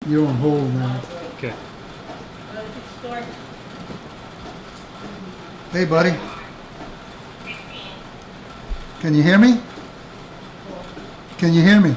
You're on hold now. Okay. Hey, buddy. Can you hear me? Can you hear me?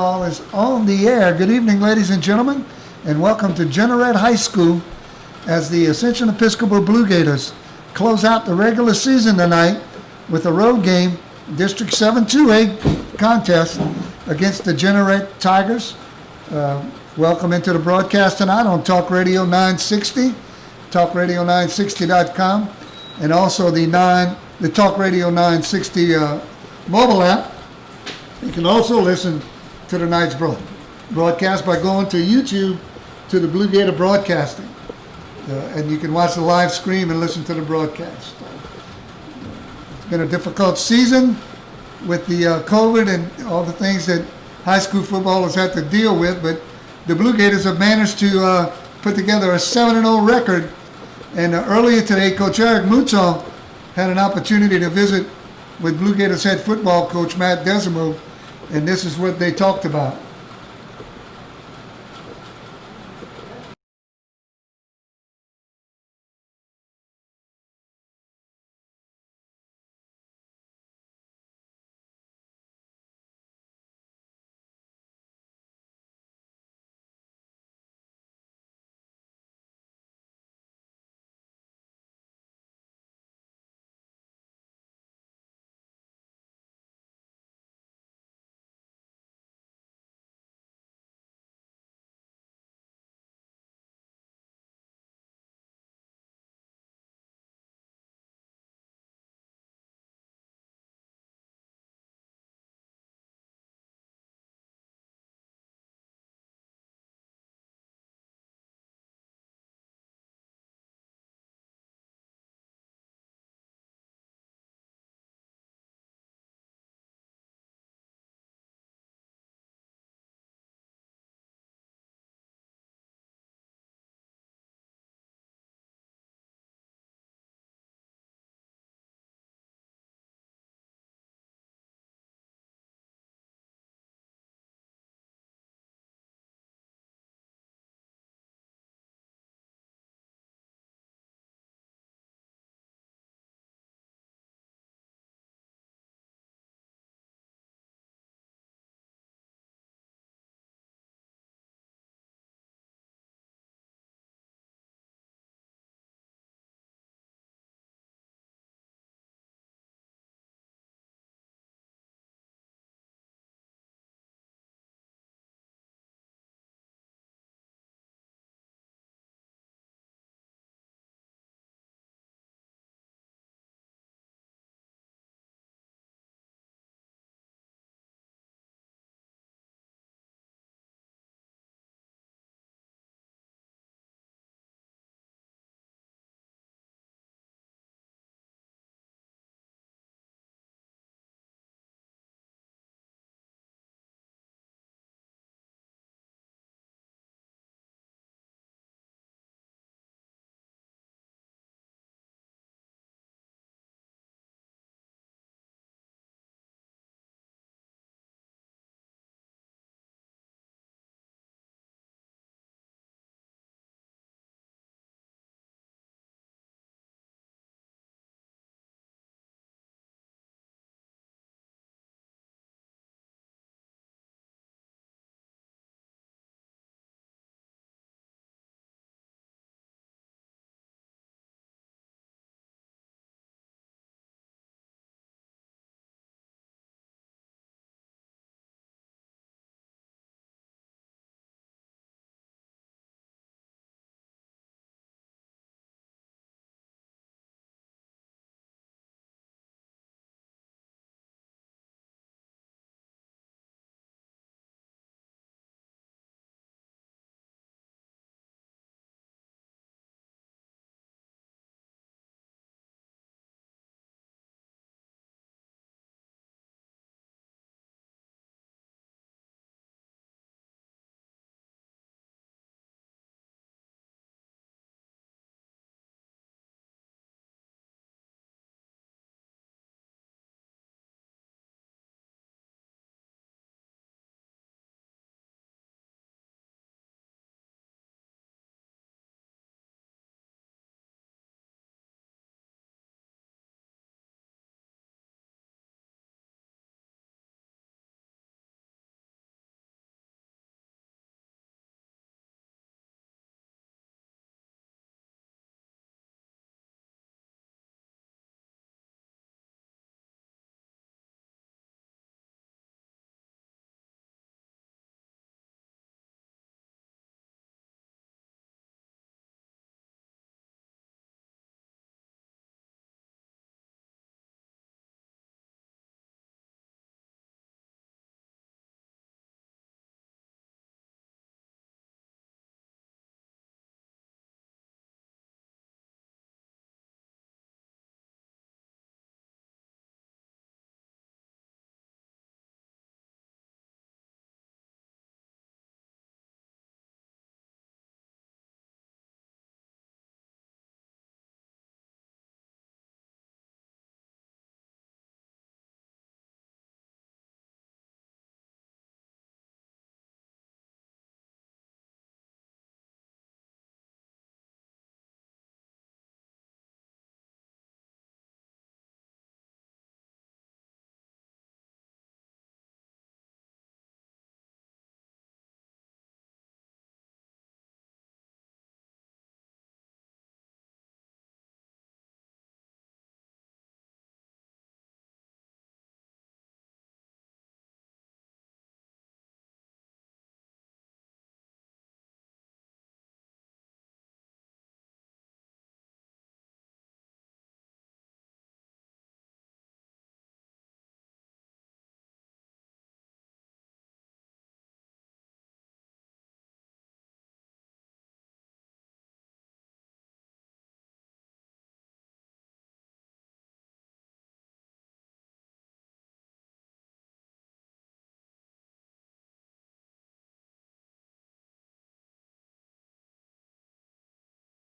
All is on the air. Good evening, ladies and gentlemen, and welcome to Jeanerette High School as the Ascension Episcopal Blue Gators close out the regular season tonight with a road game, District 7 2A contest against the Jeanerette Tigers. Welcome into the broadcast tonight on Talk Radio 960, talkradio960.com, and also the Talk Radio 960 mobile app. You can also listen to tonight's broadcast by going to YouTube to the Blue Gator Broadcasting. And you can watch the live stream and listen to the broadcast. It's been a difficult season with the COVID and all the things that high school football has had to deal with, but the Blue Gators have managed to put together a 7-0 record. And earlier today, Coach Eric Muto had an opportunity to visit with Blue Gators head football coach Matt Desimo, and this is what they talked about.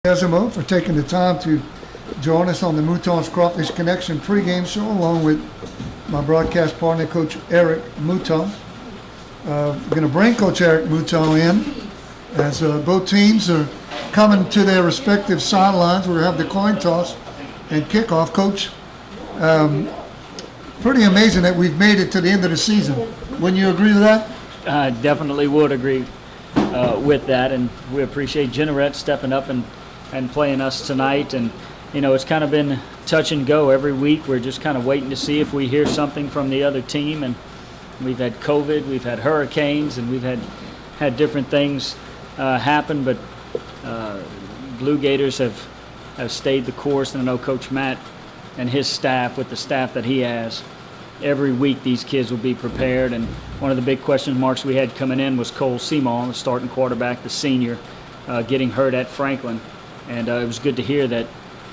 Ezimo for taking the time to join us on the Mouton's Crawfish Connection pregame show, along with my broadcast partner, Coach Eric Mouton. We're going to bring Coach Eric Mouton in as both teams are coming to their respective sidelines. We'll have the coin toss and kickoff. Coach, pretty amazing that we've made it to the end of the season. Wouldn't you agree with that? I definitely would agree with that, and we appreciate Jeanerette stepping up and playing us tonight. And you know, it's kind of been touch and go every week. We're just kind of waiting to see if we hear something from the other team. And we've had COVID, we've had hurricanes, and we've had different things happen. But Blue Gators have stayed the course, and I know Coach Matt and his staff, with the staff that he has, every week these kids will be prepared. And one of the big question marks we had coming in was Cole Seamon, the starting quarterback, the senior, getting hurt at Franklin. And it was good to hear that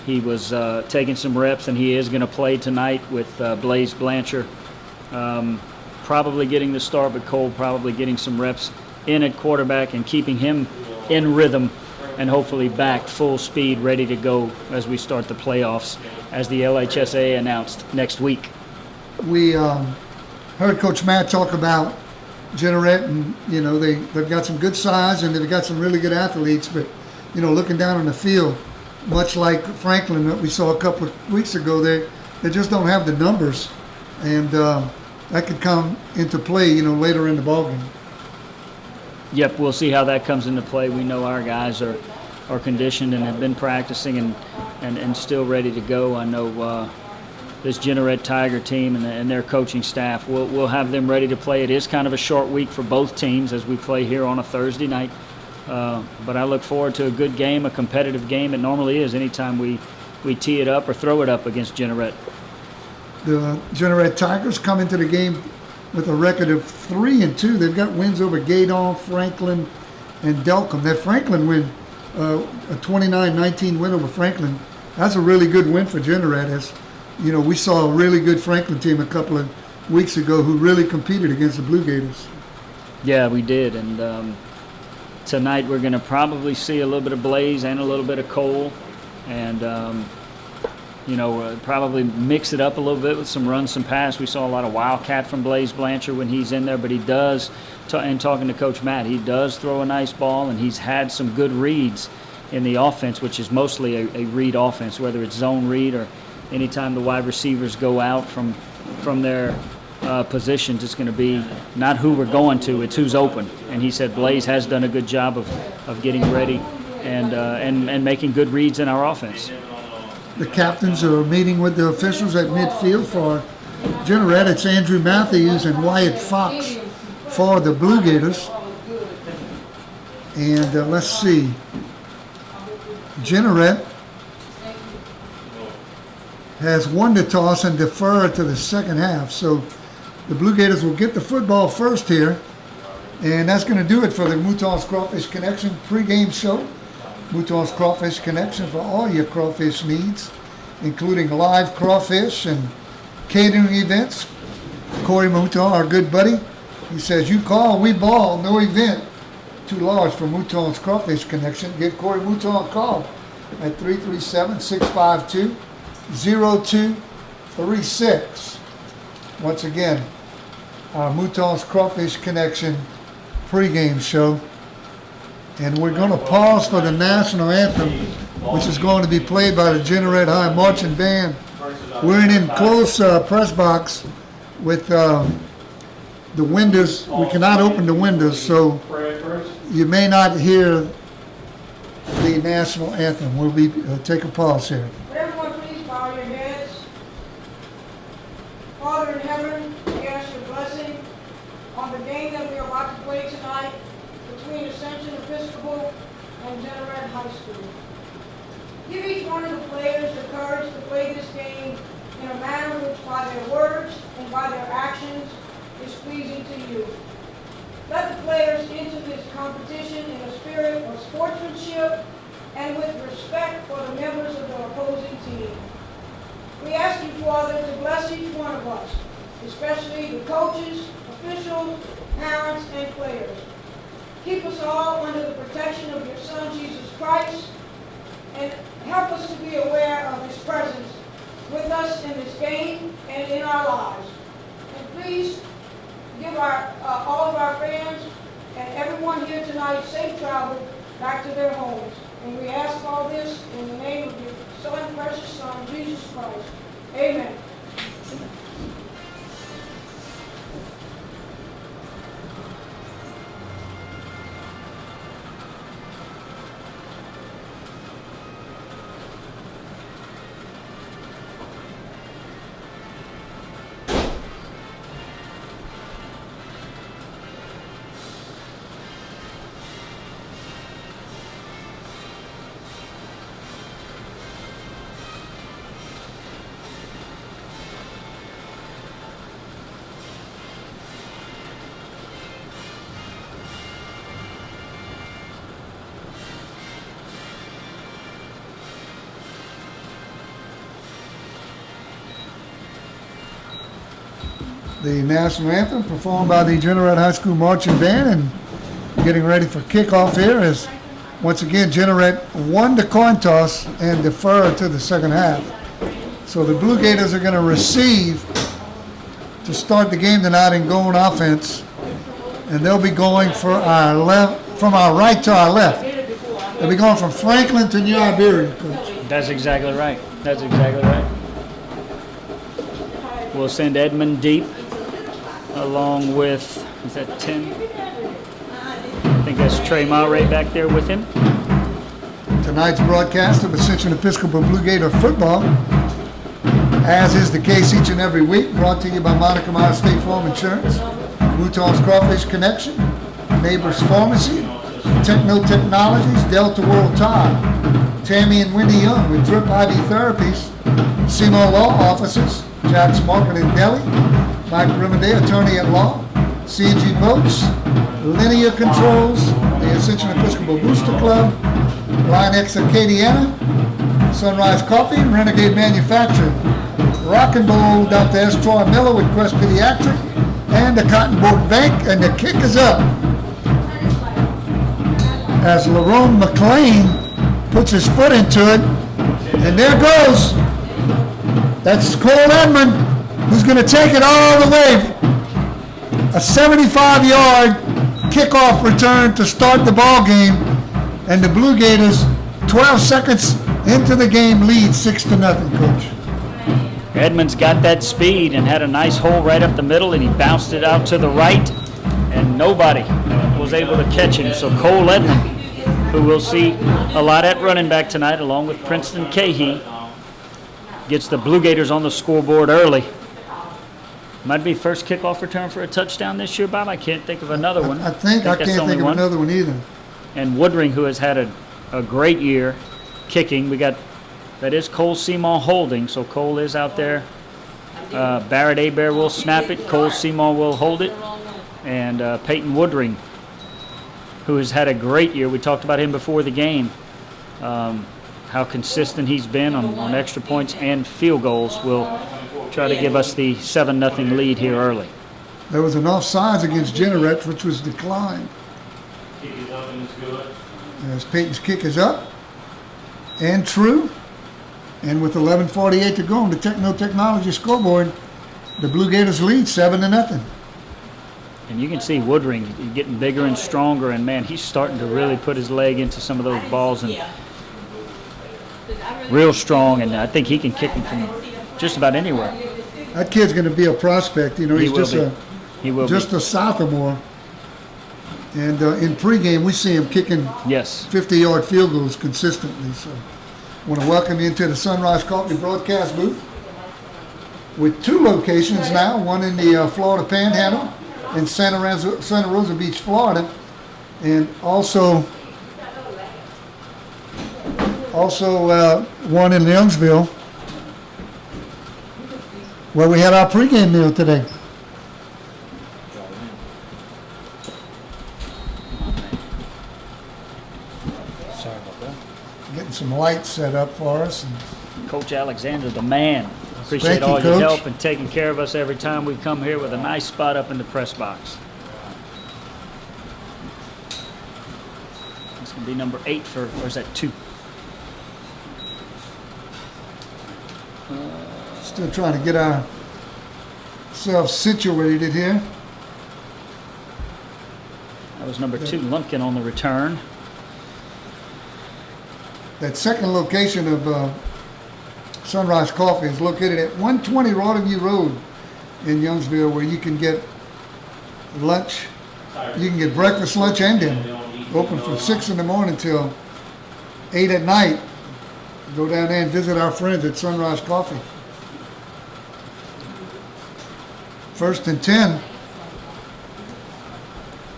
he was taking some reps, and he is going to play tonight with Blaze Blanchard probably getting the start, but Cole probably getting some reps in at quarterback and keeping him in rhythm and hopefully back full speed, ready to go as we start the playoffs, as the LHSA announced next week. We heard Coach Matt talk about Jeanerette, and you know they've got some good size and they've got some really good athletes, but you know, looking down on the field, much like Franklin that we saw a couple of weeks ago, they just don't have the numbers, and that could come into play, you know, later in the ballgame. Yep, we'll see how that comes into play. We know our guys are conditioned and have been practicing and still ready to go. I know this Jeanerette Tiger team and their coaching staff, we'll have them ready to play. It is kind of a short week for both teams as we play here on a Thursday night. But I look forward to a good game, a competitive game. It normally is anytime we tee it up or throw it up against Jeanerette. The Jeanerette Tigers come into the game with a record of 3-2. They've got wins over Gaydon, Franklin, and Delcom. That Franklin win, a 29-19 win over Franklin, that's a really good win for Jeanerette. As you know, we saw a really good Franklin team a couple of weeks ago who really competed against the Blue Gators. Yeah, we did, and tonight we're going to probably see a little bit of Blaze and a little bit of Cole, and you know, probably mix it up a little bit with some run, some pass. We saw a lot of Wildcat from Blaze Blanchard when he's in there, but he does, and talking to Coach Matt, he does throw a nice ball, and he's had some good reads in the offense, which is mostly a read offense, whether it's zone read or anytime the wide receivers go out from their positions, it's going to be not who we're going to, it's who's open. And he said Blaze has done a good job of getting ready and making good reads in our offense. The captains are meeting with the officials at midfield for Jeanerette. It's Andrew Matthews and Wyatt Fox for the Blue Gators. And let's see. Jeanerette has won the toss and deferred to the second half. So the Blue Gators will get the football first here. And that's going to do it for the Mouton's Crawfish Connection pregame show. Mouton's Crawfish Connection for all your crawfish needs, including live crawfish and catering events. Corey Mouton, our good buddy, he says, you call, we ball, no event too large for Mouton's Crawfish Connection. Give Corey Mouton a call at 337-652-0236. Once again, our Mouton's Crawfish Connection pregame show. And we're going to pause for the national anthem, which is going to be played by the Jeanerette High Marching Band. We're in close press box with the windows. We cannot open the windows, so you may not hear the national anthem. We'll be take a pause here. Everyone, please bow your heads. Father in heaven, we ask your blessing on the game that we are about to play tonight between Ascension Episcopal and Jeanerette High School. Give each one of the players the courage to play this game in a manner which by their words and by their actions is pleasing to you. Let the players enter this competition in a spirit of sportsmanship and with respect for the members of the opposing team. We ask you, Father, to bless each one of us, especially the coaches, officials, parents, and players. Keep us all under the protection of your Son, Jesus Christ. help us to be aware of his presence with us in this game and in our lives. And please give all of our fans and everyone here tonight safe travel back to their homes. And we ask all this in the name of your Son, precious Son, Jesus Christ. Amen. The national anthem performed by the Jeanerette High School Marching Band, and getting ready for kickoff here as once again Jeanerette won the coin toss and deferred to the second half. So the Blue Gators are going to receive to start the game tonight and go on offense, and they'll be going for our left, from our right to our left. They'll be going from Franklin to New Iberia, Coach. That's exactly right. That's exactly right. We'll send Edmund deep along with, is that 10? I think that's Trey Ma right back there with him. Tonight's broadcast of Ascension Episcopal Blue Gator football, as is the case each and every week, brought to you by Monica Meyer State Farm Insurance, Mouton's Crawfish Connection, Neighbors Pharmacy, Techno Technologies, Delta World Tire, Tammy and Wendy Young with Drip IV Therapies, SEMO Law Offices, Jack's Market and Deli, Mike Rimaday, Attorney at Law, CNG Boats, Linear Controls, the Ascension Episcopal Booster Club, Line X Acadiana, Sunrise Coffee, Renegade Manufacturing, Rock and Roll, Dr. S. Troy Miller with Quest Pediatric, and the Cotton Board Bank, and the kick is up. As Lerone McLean puts his foot into it, and there goes. That's Cole Edmond, who's going to take it all the way. A 75-yard kickoff return to start the ball game, and the Blue Gators, 12 seconds into the game, lead 6-0, Coach. Edmund's got that speed and had a nice hole right up the middle, and he bounced it out to the right, and nobody was able to catch him. So Cole Edmond, who we'll see a lot at running back tonight, along with Princeton Cahey, gets the Blue Gators on the scoreboard early. Might be first kickoff return for a touchdown this year, Bob. I can't think of another one. I can't think of another one either. And Woodring, who has had a great year kicking. That is Cole Seymour holding, so Cole is out there. Barrett Abear will snap it. Cole Seymour will hold it. And Peyton Woodring, who has had a great year. We talked about him before the game. How consistent he's been on extra points and field goals, will try to give us the 7-0 lead here early. There was an offsides against Jeanerette, which was declined. As Peyton's kick is up and true, and with 11:48 to go on the Techno Technology scoreboard, the Blue Gators lead 7-0. And you can see Woodring getting bigger and stronger, and man, he's starting to really put his leg into some of those balls, and real strong, and I think he can kick them from just about anywhere. That kid's going to be a prospect. You know, he's just a sophomore. And in pregame, we see him kicking 50-yard field goals consistently. So I want to welcome you into the Sunrise Coffee broadcast booth with two locations now, one in the Florida Panhandle in Santa Rosa Beach, Florida, and also one in Youngsville, where we had our pregame meal today. Sorry about that. Getting some lights set up for us. And Coach Alexander, the man. Appreciate Thank you, all your Coach. help and taking care of us every time we come here with a nice spot up in the press box. This can be number 8 or is that 2? Still trying to get ourselves situated here. That was number 2, Lumpkin on the return. That second location of Sunrise Coffee is located at 120 Rodeview Road in Youngsville, where you can get lunch. You can get breakfast, lunch, and dinner. Open from 6 in the morning till 8 at night. Go down there and visit our friends at Sunrise Coffee. 1st and 10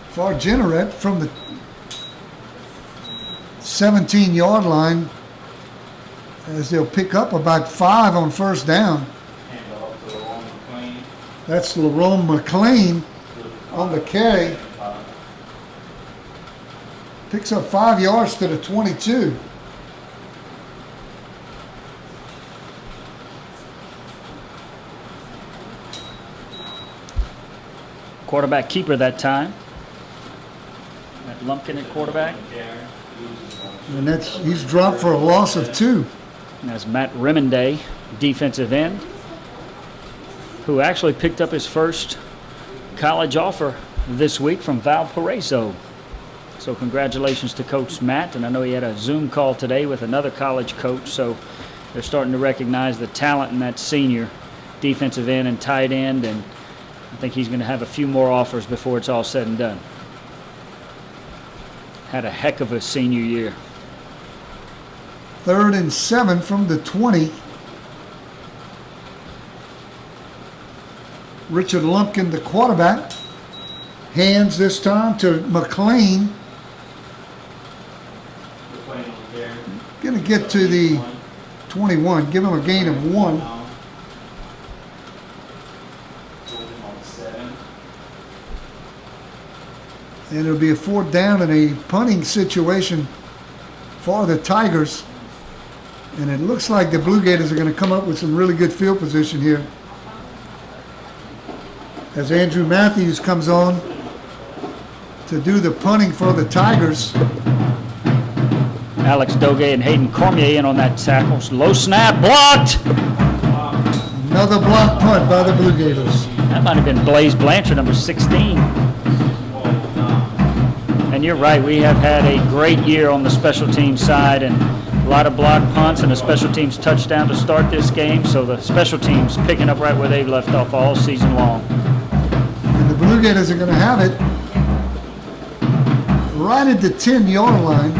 for Jeanerette from the 17-yard line, as they'll pick up about 5 on first down. That's Lerone McLean on the carry. Picks up 5 yards to the 22. Quarterback keeper that time. That Lumpkin at quarterback. And he's dropped for a loss of 2. And that's Matt Remonday, defensive end, who actually picked up his first college offer this week from Valparaiso. So congratulations to Coach Matt, and I know he had a Zoom call today with another college coach, so they're starting to recognize the talent in that senior defensive end and tight end, and I think he's going to have a few more offers before it's all said and done. Had a heck of a senior year. 3rd and 7 from the 20. Richard Lumpkin, the quarterback. Hands this time to McLean. Going to get to the 21. Give him a gain of 1. And it'll be a 4th down and a punting situation for the Tigers. And it looks like the Blue Gators are going to come up with some really good field position here, as Andrew Matthews comes on to do the punting for the Tigers. Alex Doge and Hayden Cormier in on that tackle. Low snap, blocked! Another block punt by the Blue Gators. That might have been Blaze Blanchard, number 16. And you're right, we have had a great year on the special teams side, and a lot of block punts and a special teams touchdown to start this game. So the special teams picking up right where they left off all season long. And the Blue Gators are going to have it right at the 10-yard line.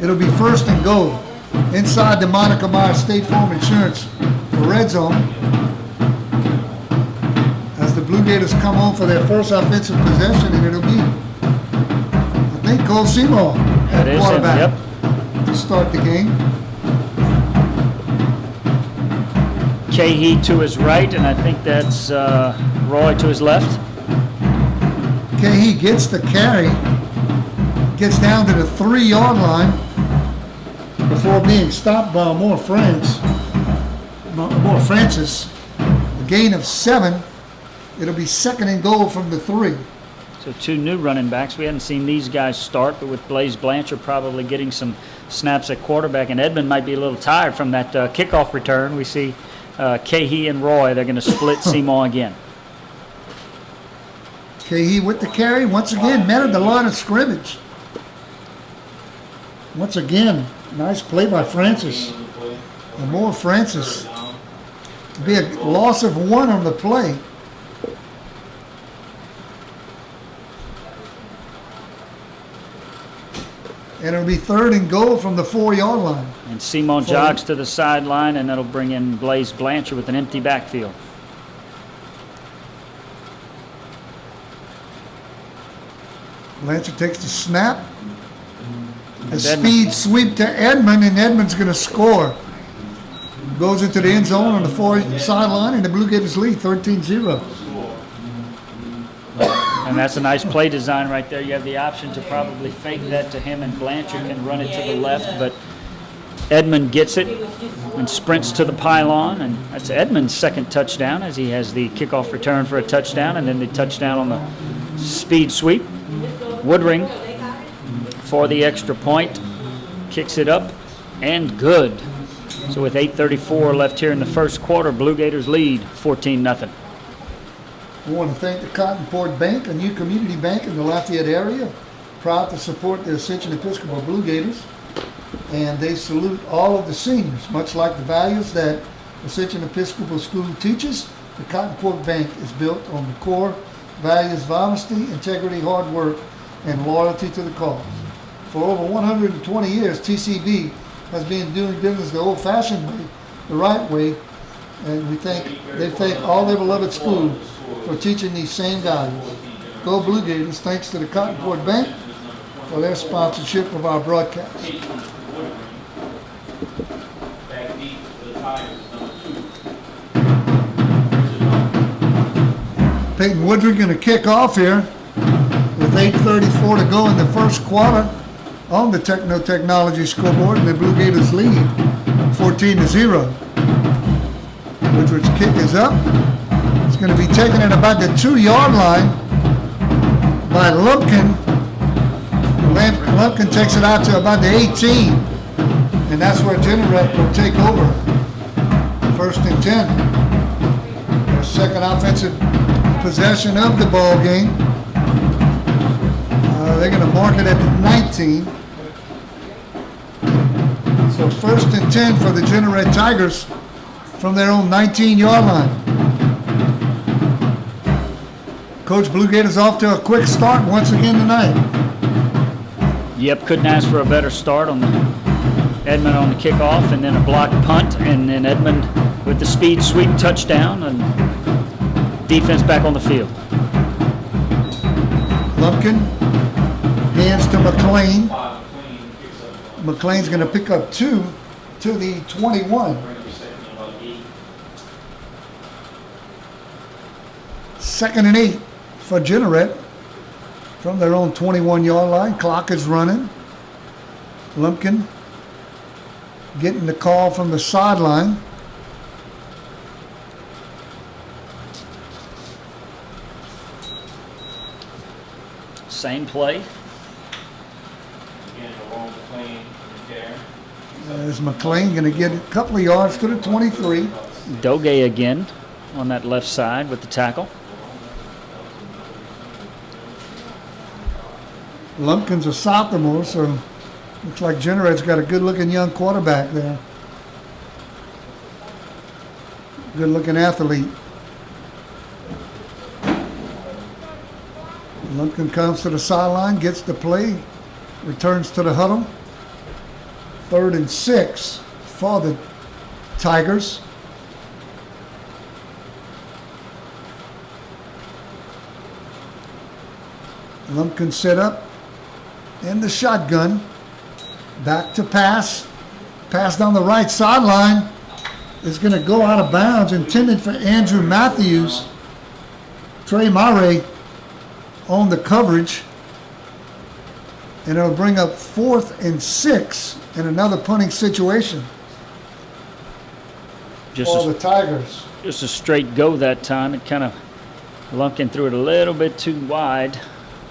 It'll be 1st and goal inside the Monica Myers State Farm Insurance red zone, as the Blue Gators come on for their first offensive possession, and it'll be, I think, Cole Seymour at quarterback to start the game. Cahey to his right, and I think that's Roy to his left. Cahey gets the carry, gets down to the 3-yard line before being stopped by Moore Francis. A gain of 7. It'll be 2nd and goal from the 3. So 2 new running backs. We hadn't seen these guys start, but with Blaze Blanchard probably getting some snaps at quarterback, and Edmond might be a little tired from that kickoff return. We see Cahey and Roy. They're going to split Seymour again. Cahey with the carry once again, met at the line of scrimmage. Once again, nice play by Francis. And more Francis. It'll be a loss of 1 on the play. And it'll be 3rd and goal from the 4-yard line. And Seymour jogs to the sideline, and that'll bring in Blaze Blanchard with an empty backfield. Blanchard takes the snap. A speed sweep to Edmond, and Edmond's going to score. Goes into the end zone on the 4 sideline, and the Blue Gators lead 13-0. And that's a nice play design right there. You have the option to probably fake that to him, and Blanchard can run it to the left, but Edmond gets it and sprints to the pylon, and that's Edmond's 2nd touchdown, as he has the kickoff return for a touchdown, and then the touchdown on the speed sweep. Woodring for the extra point, kicks it up, and good. So with 8:34 left here in the first quarter, Blue Gators lead 14-0. We want to thank the Cottonport Bank, a new community bank in the Lafayette area, proud to support the Ascension Episcopal Blue Gators. And they salute all of the seniors, much like the values that Ascension Episcopal School teaches. The Cottonport Bank is built on the core values of honesty, integrity, hard work, and loyalty to the cause. For over 120 years, TCB has been doing business the old-fashioned way, the right way, and they thank all their beloved school for teaching these same values. Go Blue Gators, thanks to the Cottonport Bank for their sponsorship of our broadcast. Peyton Woodring going to kick off here with 8:34 to go in the first quarter on the Technology scoreboard, and the Blue Gators lead 14-0. Woodring's kick is up. It's going to be taken at about the 2-yard line by Lumpkin. Lumpkin takes it out to about the 18, and that's where Jeanerette will take over. 1st and 10. Their second offensive possession of the ball game. They're going to mark it at the 19. So 1st and 10 for the Jeanerette Tigers from their own 19-yard line. Coach, Blue Gators off to a quick start once again tonight. Yep, couldn't ask for a better start on the Edmond on the kickoff, and then a blocked punt, and then Edmond with the speed sweep touchdown, and defense back on the field. Lumpkin hands to McLean. McLean's going to pick up 2 to the 21. Second and 8 for Jeanerette from their own 21-yard line. Clock is running. Lumpkin getting the call from the sideline. Same play. Is McLean going to get a couple of yards to the 23. Doge again on that left side with the tackle. Lumpkin's a sophomore, so looks like Jeanerette's got a good-looking young quarterback there. Good-looking athlete. Lumpkin comes to the sideline, gets the play, returns to the huddle. 3rd and 6 for the Tigers. Lumpkin set up in the shotgun. Back to pass. Pass down the right sideline is going to go out of bounds, intended for Andrew Matthews. Trey Murray on the coverage. And it'll bring up 4th and 6 in another punting situation for the Tigers. Just a straight go that time. It kind of, Lumpkin threw it a little bit too wide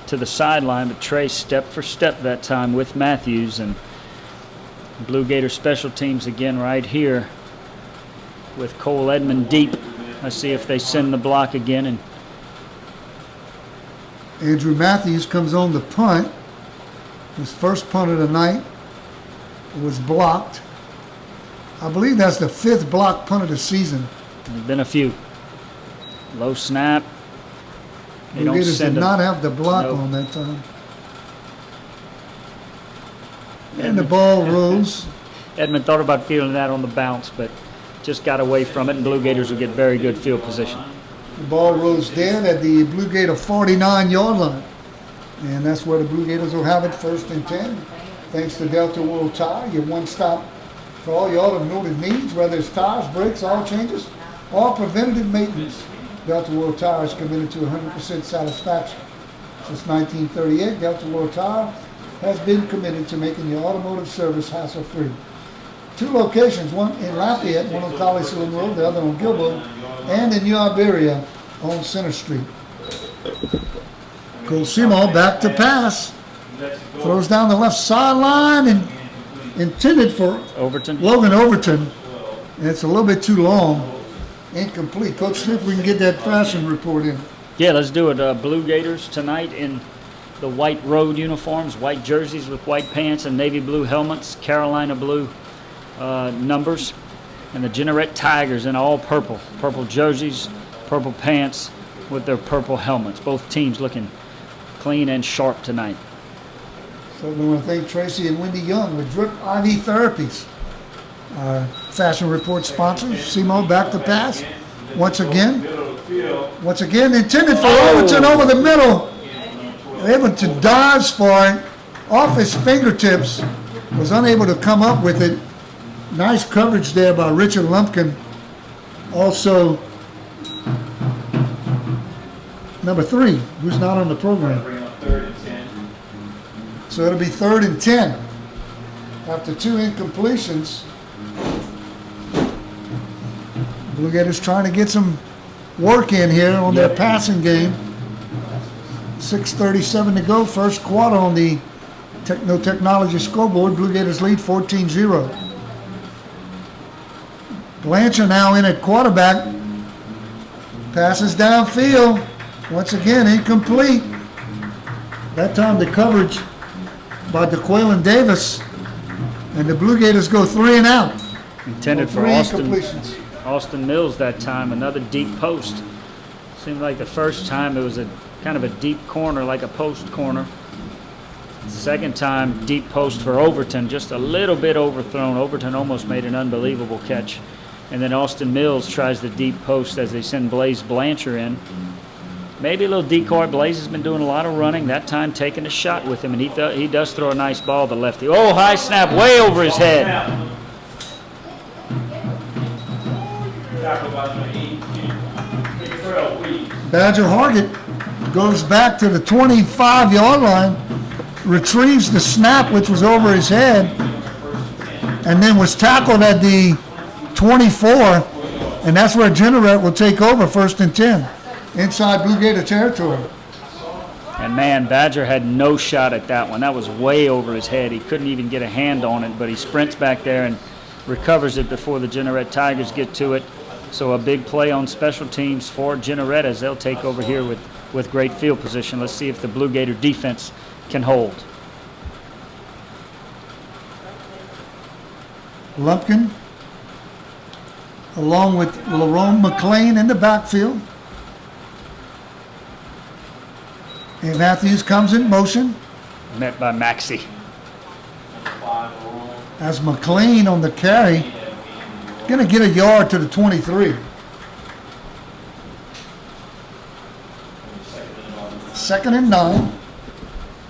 to the sideline, but Trey step for step that time with Matthews, and Blue Gator special teams again right here with Cole Edmond deep. Let's see if they send the block again. And Andrew Matthews comes on the punt. His first punt of the night was blocked. I believe that's the 5th blocked punt of the season. there's been a few. Low snap. They Blue don't Gators did send not them. have the block Nope. on that time. And the ball rolls. Edmond thought about fielding that on the bounce, but just got away from it, and Blue Gators will get very good field position. The ball rolls down at the Blue Gator 49-yard line. And that's where the Blue Gators will have it, 1st and 10. Thanks to Delta World Tire, your one-stop for all your automotive needs, whether it's tires, brakes, oil changes, or preventative maintenance. Delta World Tire is committed to 100% satisfaction. Since 1938, Delta World Tire has been committed to making your automotive service hassle-free. 2 locations, one in Lafayette, one on College Saloon Road, the other on Gilboa, and in New Iberia on Center Street. Cosimo back to pass. Throws down the left sideline and intended for Overton. Logan Overton. And it's a little bit too long. Incomplete. Coach, see if we can get that fashion report in. Yeah, let's do it. Blue Gators tonight in the white road uniforms, white jerseys with white pants and navy blue helmets, Carolina blue numbers, and the Jeanerette Tigers in all purple. Purple jerseys, purple pants with their purple helmets. Both teams looking clean and sharp tonight. So we want to thank Tracy and Wendy Young with Drip IV Therapies. Our fashion report sponsors. Simo back to pass. Once again, intended for Overton over the middle. Everton dives for it, off his fingertips, was unable to come up with it. Nice coverage there by Richard Lumpkin. Also, number 3, who's not on the program. So it'll be 3rd and 10. After 2 incompletions, Blue Gators trying to get some work in here on their passing game. 6:37 to go, first quarter on the Technology scoreboard. Blue Gators lead 14-0. Blanchard now in at quarterback. Passes downfield. Once again, incomplete. That time the coverage by DeQuaylen Davis. And the Blue Gators go 3 and out. Intended for Austin Mills that time, another deep post. Seemed like the first time it was a kind of a deep corner, like a post corner. Second time, deep post for Overton, just a little bit overthrown. Overton almost made an unbelievable catch. And then Austin Mills tries the deep post as they send Blaze Blanchard in. Maybe a little decoy. Blaze has been doing a lot of running, that time taking a shot with him, and he does throw a nice ball to lefty. Oh, high snap, way over his head. Badger Hargett goes back to the 25-yard line, retrieves the snap, which was over his head, and then was tackled at the 24, and that's where Jeanerette will take over, 1st and 10, inside Blue Gator territory. And man, Badger had no shot at that one. That was way over his head. He couldn't even get a hand on it, but he sprints back there and recovers it before the Jeanerette Tigers get to it. So a big play on special teams for Jeanerette as they'll take over here with great field position. Let's see if the Blue Gator defense can hold. Lumpkin, along with Lerone McLean in the backfield. And Matthews comes in motion. Met by Maxey. As McLean on the carry, going to get a yard to the 23. Second and 9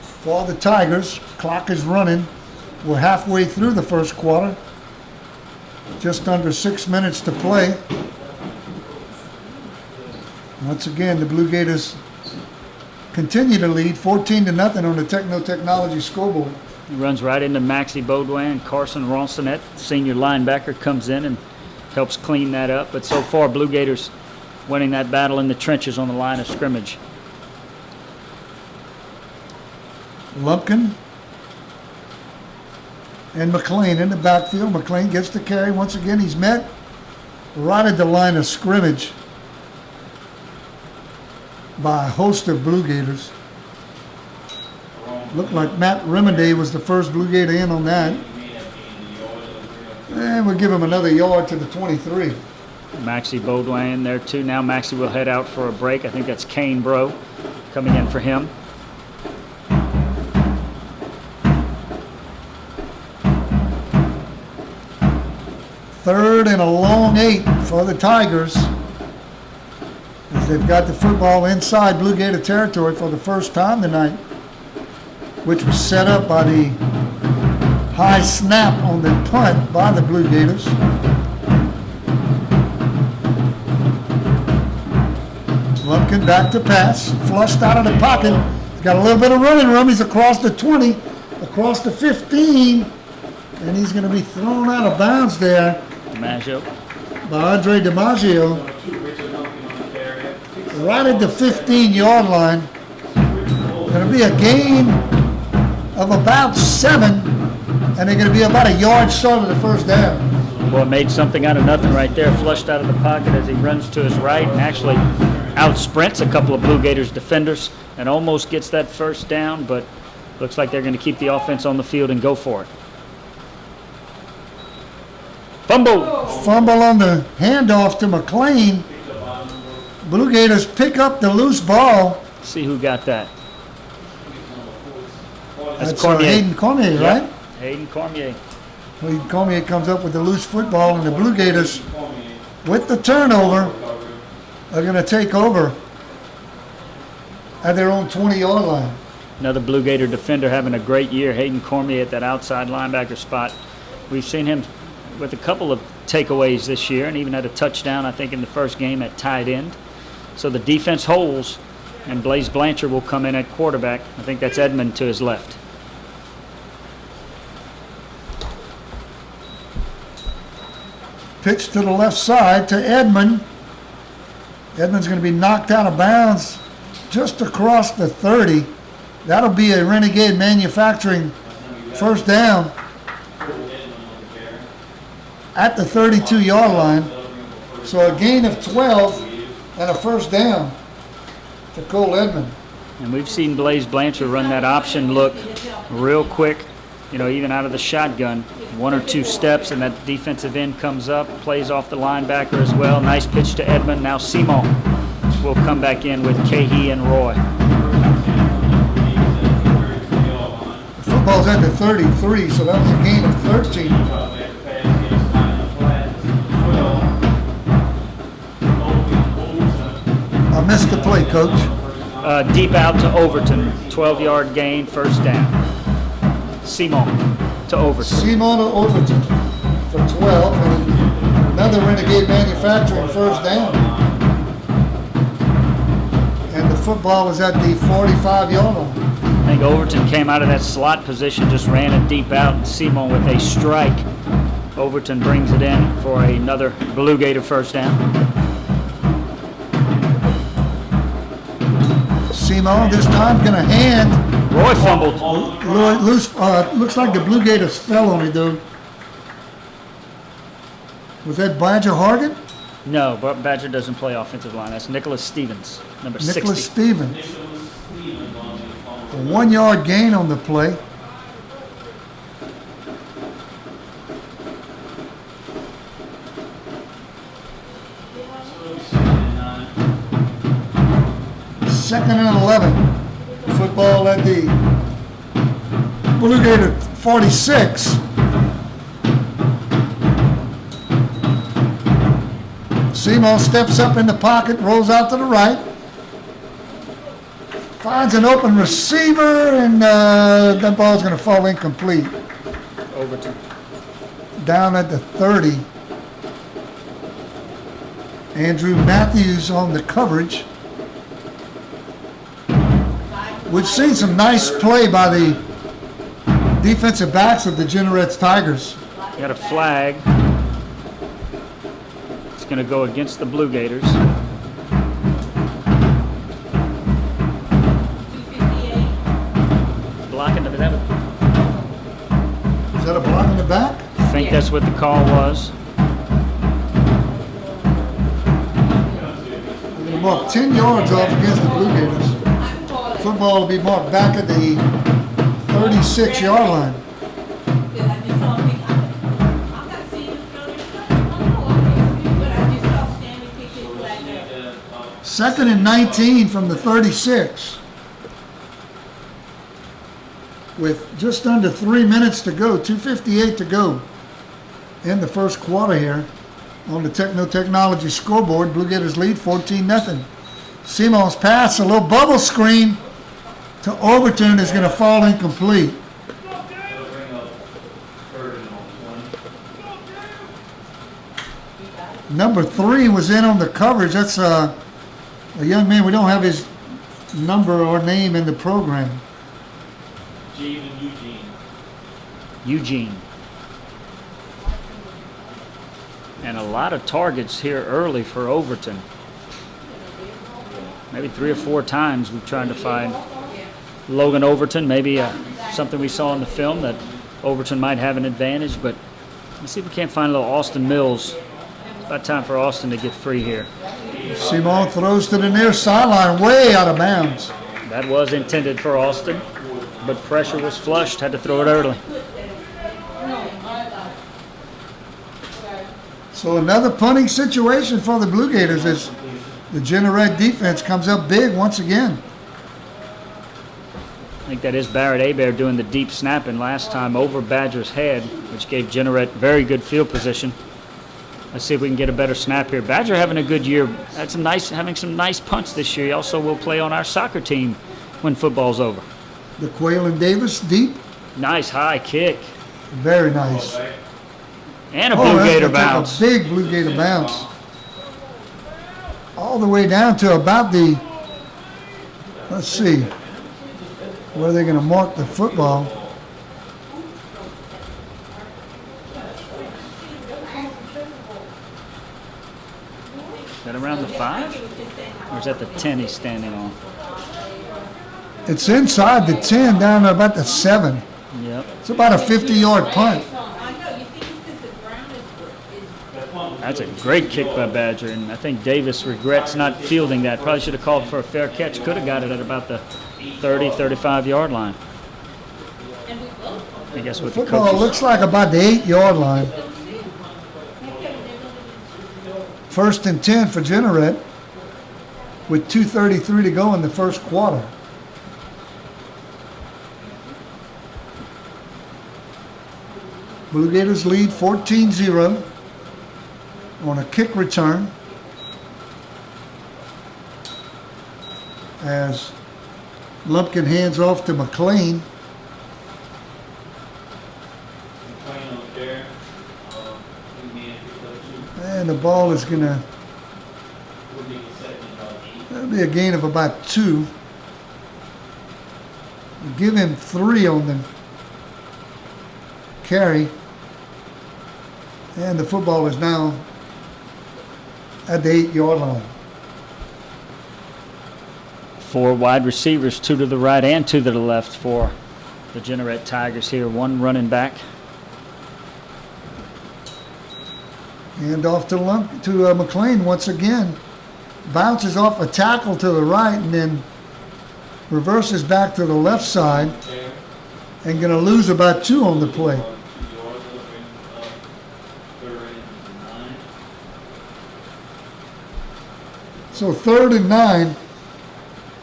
for the Tigers. Clock is running. We're halfway through the first quarter. Just under 6 minutes to play. Once again, the Blue Gators continue to lead 14-0 on the Technology scoreboard. He runs right into Maxey Baudouin. Carson Ronsonet, senior linebacker, comes in and helps clean that up. But so far, Blue Gators winning that battle in the trenches on the line of scrimmage. Lumpkin and McLean in the backfield. McLean gets the carry. Once again, he's met right at the line of scrimmage by a host of Blue Gators. Looked like Matt Remenday was the first Blue Gator in on that. And we'll give him another yard to the 23. Maxey Baudouin there too. Now Maxey will head out for a break. I think that's Kane Bro coming in for him. Third and a long 8 for the Tigers, as they've got the football inside Blue Gator territory for the first time tonight, which was set up by the high snap on the punt by the Blue Gators. Lumpkin back to pass, flushed out of the pocket. He's got a little bit of running room. He's across the 20, across the 15, and he's going to be thrown out of bounds there DiMaggio. by Andre DiMaggio, right at the 15-yard line. Going to be a gain of about 7, and they're going to be about a yard short of the first down. Boy, made something out of nothing right there. Flushed out of the pocket as he runs to his right and actually out sprints a couple of Blue Gators defenders and almost gets that first down, but looks like they're going to keep the offense on the field and go for it. Fumble. Fumble on the handoff to McLean. Blue Gators pick up the loose ball. See who got that. That's Cormier. Hayden Cormier, Yep. right? Hayden Cormier. Hayden Cormier comes up with the loose football, and the Blue Gators, with the turnover, are going to take over at their own 20-yard line. Another Blue Gator defender having a great year. Hayden Cormier at that outside linebacker spot. We've seen him with a couple of takeaways this year and even had a touchdown, I think, in the first game at tight end. So the defense holds, and Blaze Blanchard will come in at quarterback. I think that's Edmond to his left. Pitch to the left side to Edmond. Edmond's going to be knocked out of bounds just across the 30. That'll be a Renegade Manufacturing first down at the 32-yard line. So a gain of 12 and a first down for Cole Edmond. And we've seen Blaze Blanchard run that option look real quick, you know, even out of the shotgun. One or two steps, and that defensive end comes up, plays off the linebacker as well. Nice pitch to Edmond. Now Simon will come back in with Cahey and Roy. The football's at the 33, so that was a gain of 13. I missed the play, Coach. Deep out to Overton. 12-yard gain, first down. Simon to Overton. Simon to Overton for 12, and another Renegade Manufacturing first down. And the football was at the 45-yard line. I think Overton came out of that slot position, just ran it deep out, and Simon with a strike. Overton brings it in for another Blue Gator first down. Simon this time going to hand. Roy fumbled. Loose, looks like the Blue Gators fell on it, though. Was that Badger Hargan? No, but Badger doesn't play offensive line. That's Nicholas Stevens, number 60. Nicholas Stevens. A 1-yard gain on the play. Second and 11. Football at the Blue Gator 46. Seymour steps up in the pocket, rolls out to the right. Finds an open receiver, and that ball's going to fall incomplete. Overton. Down at the 30. Andrew Matthews on the coverage. We've seen some nice play by the defensive backs of the Jeanerette Tigers. Got a flag. It's going to go against the Blue Gators. Blocking the Is that a block in the back? I think that's what the call was. They're going to mark 10 yards off against the Blue Gators. Football will be marked back at the 36-yard line. Second and 19 from the 36. With just under 3 minutes to go, 2:58 to go in the first quarter here on the Technology scoreboard. Blue Gators lead 14-0. Simon's pass, a little bubble screen to Overton is going to fall incomplete. Number 3 was in on the coverage. That's a young man. We don't have his number or name in the program. Eugene. And a lot of targets here early for Overton. Maybe 3 or 4 times we've tried to find Logan Overton. Maybe something we saw in the film that Overton might have an advantage, but Let's see if we can't find a little Austin Mills. About time for Austin to get free here. Simone throws to the near sideline, way out of bounds. That was intended for Austin, but pressure was flushed. Had to throw it early. So another punting situation for the Blue Gators as the Jeanerette defense comes up big once again. I think that is Barrett Hebert doing the deep snapping last time over Badger's head, which gave Jeanerette very good field position. Let's see if we can get a better snap here. Badger having a good year. Having some nice punts this year. He also will play on our soccer team when football's over. The Quaylen Davis deep. Nice high kick. Very nice. And a Blue Gator that's bounce. A big Blue Gator bounce. All the way down to about the, let's see, where are they going to mark the football? Is that around the 5? Or is that the 10 he's standing on? It's inside the 10, down to about the 7. Yep. It's about a 50-yard punt. That's a great kick by Badger, and I think Davis regrets not fielding that. Probably should have called for a fair catch. Could have got it at about the 30, 35-yard line. I guess with the Football coaches. looks like about the 8-yard line. 1st and 10 for Jeanerette with 2:33 to go in the first quarter. Blue Gators lead 14-0 on a kick return as Lumpkin hands off to McLean. And the ball is going to, that'll be a gain of about 2. Give him 3 on the carry. And the football is now at the 8-yard line. 4 wide receivers, 2 to the right and 2 to the left for the Jeanerette Tigers here. 1 running back. And off to McLean once again. Bounces off a tackle to the right and then reverses back to the left side and going to lose about 2 on the play. So 3rd and 9,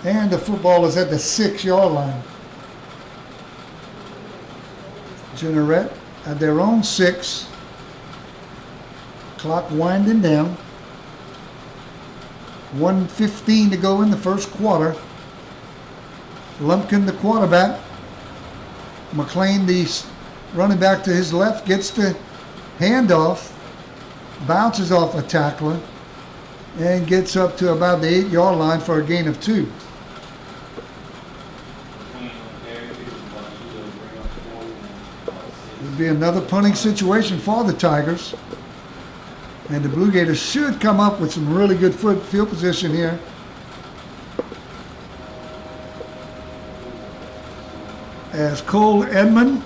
and the football is at the 6-yard line. Jeanerette at their own 6. Clock winding down. 1:15 to go in the first quarter. Lumpkin, the quarterback. McLean, the running back to his left, gets the handoff, bounces off a tackler, and gets up to about the 8-yard line for a gain of 2. It'll be another punting situation for the Tigers. And the Blue Gators should come up with some really good field position here. As Cole Edmond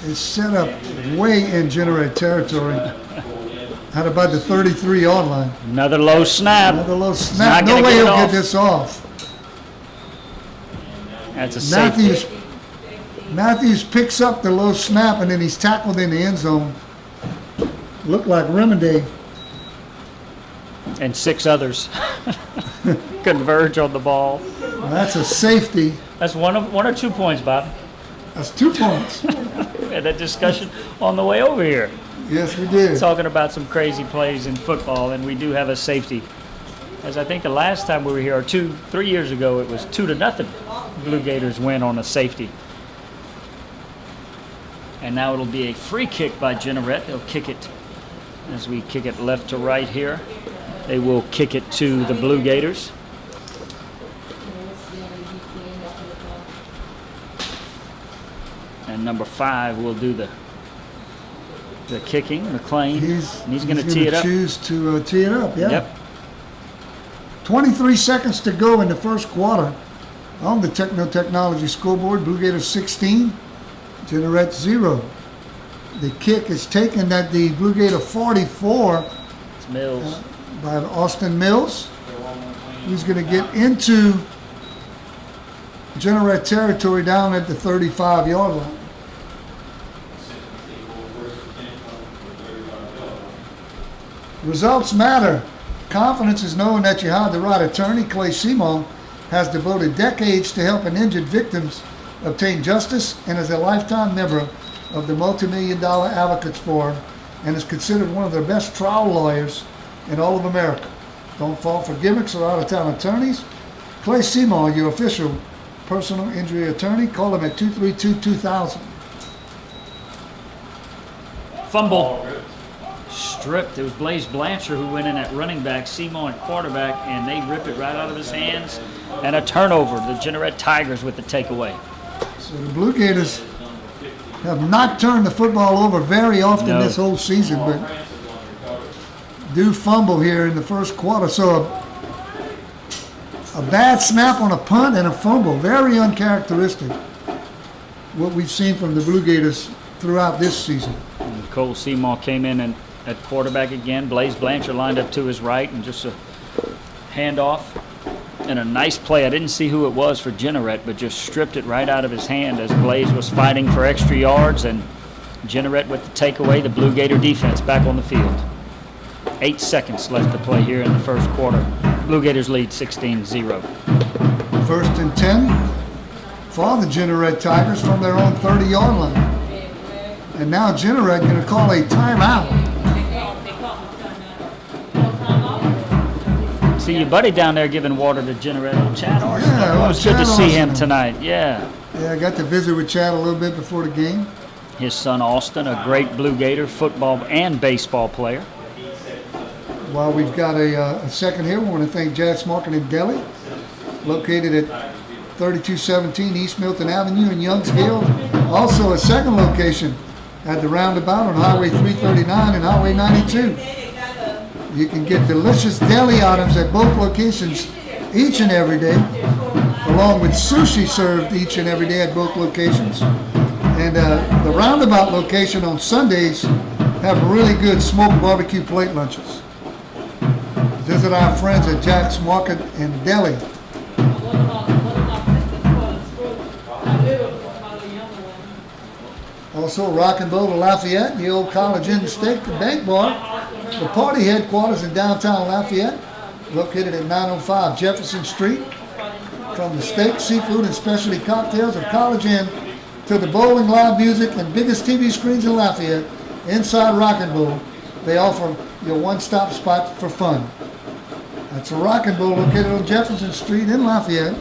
is set up way in Jeanerette territory at about the 33-yard line. Another low snap. Another low snap. Not No gonna way get it he'll off. get this off. That's a safety. Matthews picks up the low snap and then he's tackled in the end zone. Looked like Remedy. And 6 others converge on the ball. That's a safety. That's one or 2 points, Bob. That's 2 points. We had that discussion on the way over here, Yes, we did. talking about some crazy plays in football, and we do have a safety. As I think the last time we were here, or 3 years ago, it was 2-0. Blue Gators win on a safety. And now it'll be a free kick by Jeanerette. They'll kick it as we kick it left to right here. They will kick it to the Blue Gators. And number 5 will do the kicking, McLean. He's going to tee it up. Choose to tee it up, yeah. Yep. 23 seconds to go in the first quarter on the Technology scoreboard. Blue Gators 16, Jeanerette 0. The kick is taken at the Blue Gator 44 It's Mills. by Austin Mills. He's going to get into Jeanerette territory down at the 35-yard line. Results matter. Confidence is knowing that you hired the right attorney. Clay Simon has devoted decades to helping injured victims obtain justice and is a lifetime member of the multi-million-dollar Advocates Forum and is considered one of the best trial lawyers in all of America. Don't fall for gimmicks or out-of-town attorneys. Clay Simon, your official personal injury attorney. Call him at 232-2000. Fumble. Stripped. It was Blaze Blanchard who went in at running back, Seymour at quarterback, and they rip it right out of his hands. And a turnover. The Jeanerette Tigers with the takeaway. So the Blue Gators have not turned the football over very often this whole season, but do fumble here in the first quarter. So a bad snap on a punt and a fumble. Very uncharacteristic. What we've seen from the Blue Gators throughout this season. And Cole Seymour came in and at quarterback again. Blaze Blanchard lined up to his right and just a handoff and a nice play. I didn't see who it was for Jeanerette, but just stripped it right out of his hand as Blaze was fighting for extra yards, and Jeanerette with the takeaway. The Blue Gator defense back on the field. 8 seconds left to play here in the first quarter. Blue Gators lead 16-0. First and 10 for the Jeanerette Tigers from their own 30-yard line. And now Jeanerette going to call a timeout. See your buddy down there giving water to Jeanerette, old Chad Arson. Yeah, It was good to see him Austin. tonight. Yeah. Yeah, I got to visit with Chad a little bit before the game. His son Austin, a great Blue Gator football and baseball player. While we've got a second here, we want to thank Jazz Market in Delhi, located at 3217 East Milton Avenue in Youngs Hill. Also a second location at the roundabout on Highway 339 and Highway 92. You can get delicious deli items at both locations each and every day, along with sushi served each and every day at both locations. And the roundabout location on Sundays have really good smoked barbecue plate lunches. Visit our friends at Jack's Market in Delhi. Also, Rock and Roll to Lafayette, the old College Inn Steak and Bank Bar, the party headquarters in downtown Lafayette, located at 905 Jefferson Street. From the steak, seafood, and specialty cocktails of College Inn to the bowling, live music, and biggest TV screens in Lafayette, inside Rock and Roll, they offer your one-stop spot for fun. That's a Rock and Roll located on Jefferson Street in Lafayette.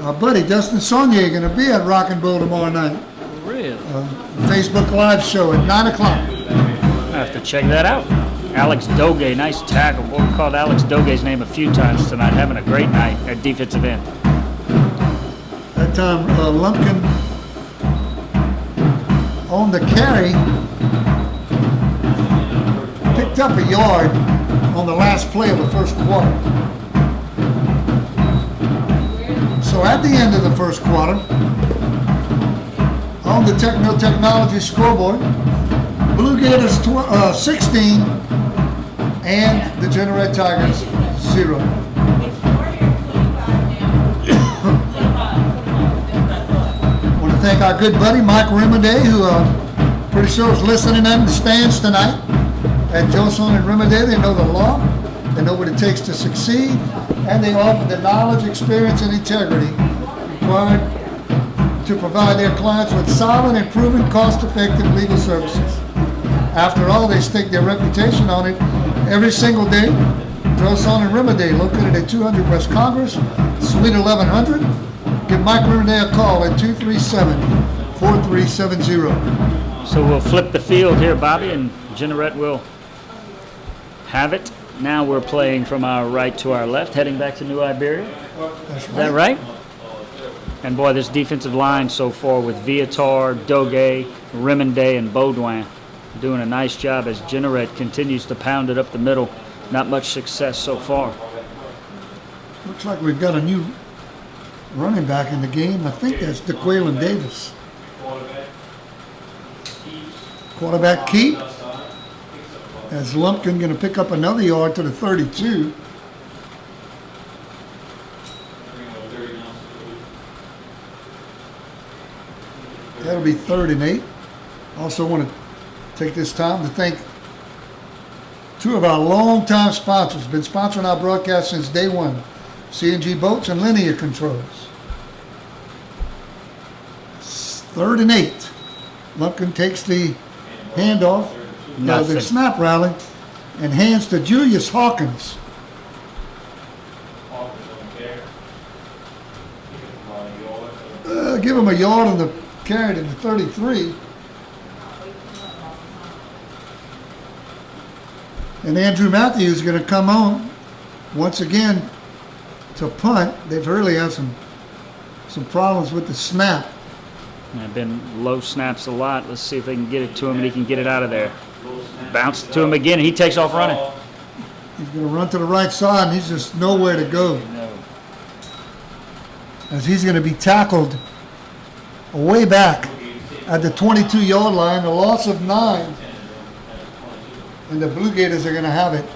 Our buddy Dustin Saunier going to be at Rock and Roll tomorrow night. Really? Facebook Live show at 9 o'clock. I have to check that out. Alex Doge, nice tackle. Boy, we called Alex Doge's name a few times tonight, having a great night at defensive end. That time, Lumpkin on the carry picked up a yard on the last play of the first quarter. So at the end of the first quarter, on the Techno Technology scoreboard, Blue Gators 16 and the Jeanerette Tigers 0. I want to thank our good buddy Mike Remedy, who pretty sure is listening in the stands tonight. At Johnson and Remedy, they know the law, they know what it takes to succeed, and they offer the knowledge, experience, and integrity required to provide their clients with solid and proven cost-effective legal services. After all, they stake their reputation on it every single day. Johnson and Remedy, located at 200 West Congress, Suite 1100. Give Mike Remedy a call at 237-4370. So we'll flip the field here, Bobby, and Jeanerette will have it. Now we're playing from our right to our left, heading back to New Iberia. That's Is that right? And boy, this defensive line so far with Viatar, Doge, Remonde, and Baudouin doing a nice job as Jeanerette continues to pound it up the middle. Not much success so far. Looks like we've got a new running back in the game. I think that's DeQuaylen Davis. Quarterback keep. As Lumpkin going to pick up another yard to the 32. That'll be 3rd and 8. Also want to take this time to thank two of our longtime sponsors. Been sponsoring our broadcast since day one. CNG Boats and Linear Controls. 3rd and 8. Lumpkin takes the handoff. The snap rally and hands to Julius Hawkins. Give him a yard on the carry to the 33. And Andrew Matthews is going to come on once again to punt. They've really had some problems with the snap. They've been low snaps a lot. Let's see if they can get it to him and he can get it out of there. Bounce to him again, and he takes off running. He's going to run to the right side, and he's just nowhere to go. No. As he's going to be tackled way back at the 22-yard line, a loss of 9. And the Blue Gators are going to have it,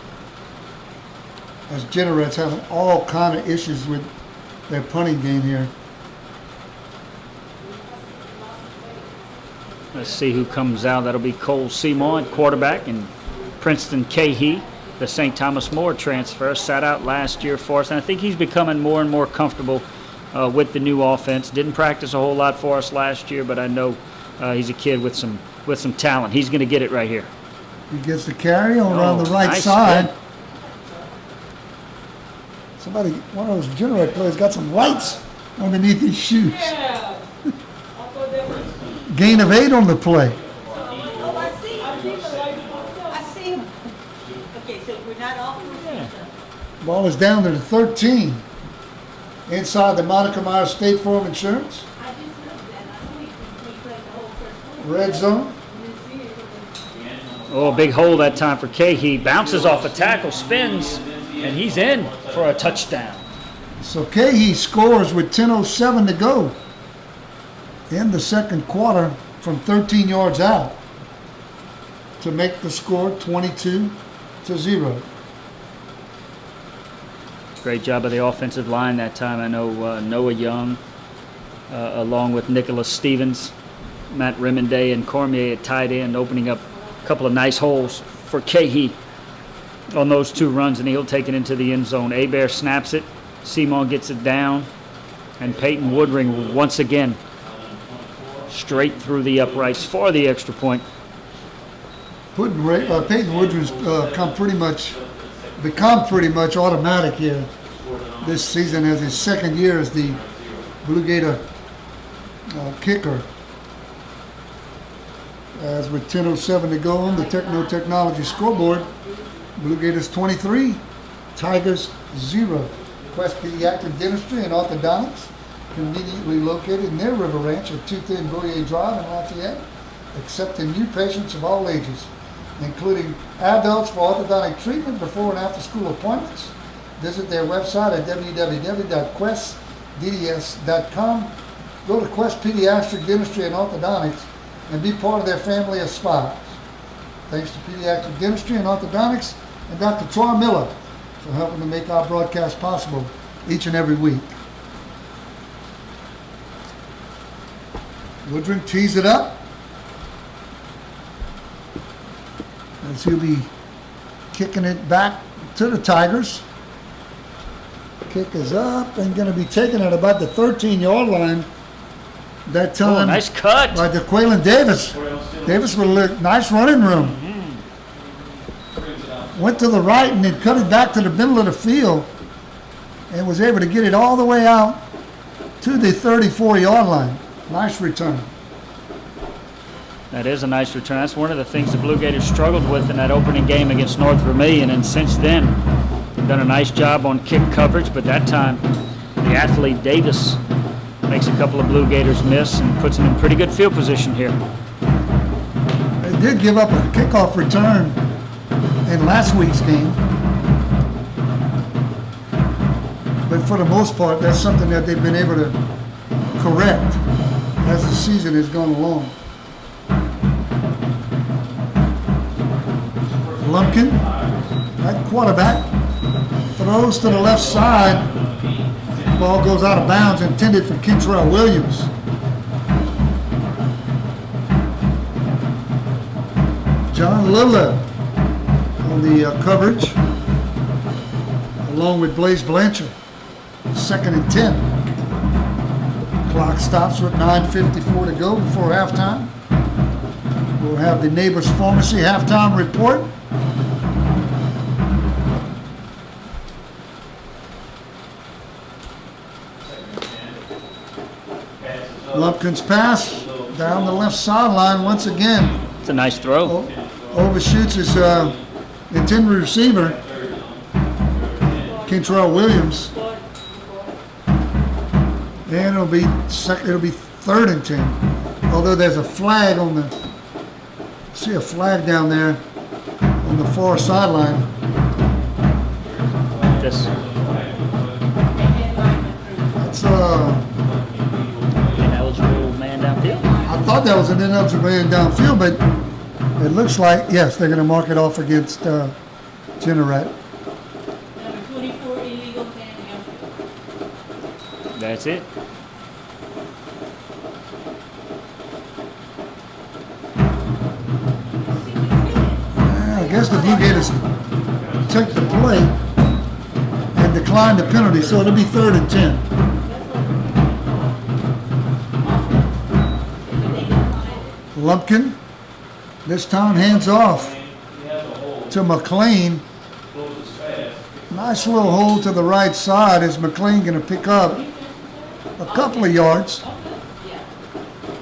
as Jeanerette's having all kind of issues with their punting game here. Let's see who comes out. That'll be Cole Seymour, quarterback, and Princeton Cahey, the St. Thomas More transfer, sat out last year for us. And I think he's becoming more and more comfortable with the new offense. Didn't practice a whole lot for us last year, but I know he's a kid with some talent. He's going to get it right here. He gets the carry on around the right nice side. spin. Somebody, one of those Jeanerette players got some lights underneath his shoes. Yeah. Gain of 8 on the play. Oh, I see. I see him. Okay, so we're not off. Ball is down to the 13. Inside the Monica Myers State Farm Insurance. I just noticed that. I know he played the whole first quarter. Red zone. Oh, big hole that time for Cahey. Bounces off a tackle, spins, and he's in for a touchdown. So Cahey scores with 10:07 to go in the second quarter from 13 yards out to make the score 22-0. Great job of the offensive line that time. I know Noah Young, along with Nicholas Stevens, Matt Remonday, and Cormier at tight end, opening up a couple of nice holes for Cahey on those two runs, and he'll take it into the end zone. Hebert snaps it. Seymour gets it down, and Peyton Woodring once again straight through the uprights for the extra point. Peyton Woodring's become pretty much automatic here this season as his second year as the Blue Gator kicker. As with 10:07 to go on the Techno Technology scoreboard, Blue Gators 23, Tigers 0. Quest Pediatric Dentistry and Orthodontics, conveniently located near River Ranch at 210 Boyer Drive in Lafayette, accepting new patients of all ages, including adults for orthodontic treatment before and after school appointments. Visit their website at www.questdds.com. Go to Quest Pediatric Dentistry and Orthodontics and be part of their family of spas. Thanks to Pediatric Dentistry and Orthodontics and Dr. Troy Miller for helping to make our broadcast possible each and every week. Woodring tees it up. As he'll be kicking it back to the Tigers. Kick is up and going to be taken at about the 13-yard line. That time, nice cut by DeQuaylen Davis. Davis with a nice running room. Went to the right and then cut it back to the middle of the field and was able to get it all the way out to the 34-yard line. Nice return. That is a nice return. That's one of the things the Blue Gators struggled with in that opening game against North Vermilion, and since then, they've done a nice job on kick coverage, but that time, the athlete Davis makes a couple of Blue Gators miss and puts them in pretty good field position here. They did give up a kickoff return in last week's game, but for the most part, that's something that they've been able to correct as the season has gone along. Lumpkin, that quarterback, throws to the left side. Ball goes out of bounds, intended for Kentrell Williams. John Lilla on the coverage, along with Blaze Blanchard. 2nd and 10. Clock stops with 9:54 to go before halftime. We'll have the Neighbors Pharmacy halftime report. Lumpkin's pass down the left sideline once again. It's a nice throw. Overshoots his intended receiver, Kentrell Williams. And it'll be 3rd and 10. Although there's a flag on the, see a flag down there on the far sideline. This That's ineligible man downfield. I thought that was an ineligible man downfield, but it looks like, yes, they're going to mark it off against Jeanerette. Number 24, illegal man downfield. That's it. I guess the Blue Gators took the play and declined the penalty, so it'll be 3rd and 10. Lumpkin, this time hands off to McLean. Nice little hole to the right side. Is McLean going to pick up a couple of yards?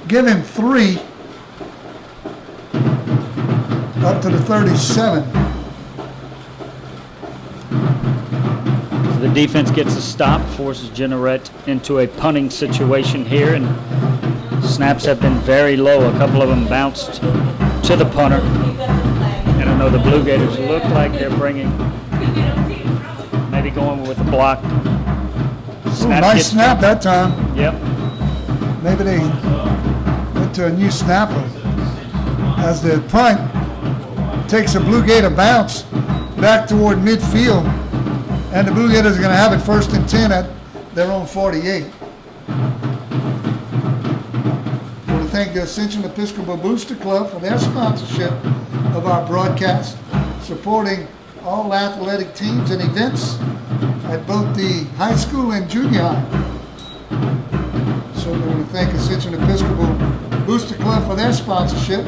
Give him 3 up to the 37. So the defense gets a stop, forces Jeanerette into a punting situation here, and snaps have been very low. A couple of them bounced to the punter. And I know the Blue Gators look like they're bringing, maybe going with a block. Nice snap that time. Yep. Maybe they went to a new snapper. As the punt takes a Blue Gator bounce back toward midfield, and the Blue Gators are going to have it 1st and 10 at their own 48. I want to thank the Ascension Episcopal Booster Club for their sponsorship of our broadcast, supporting all athletic teams and events at both the high school and junior high. So I want to thank Ascension Episcopal Booster Club for their sponsorship.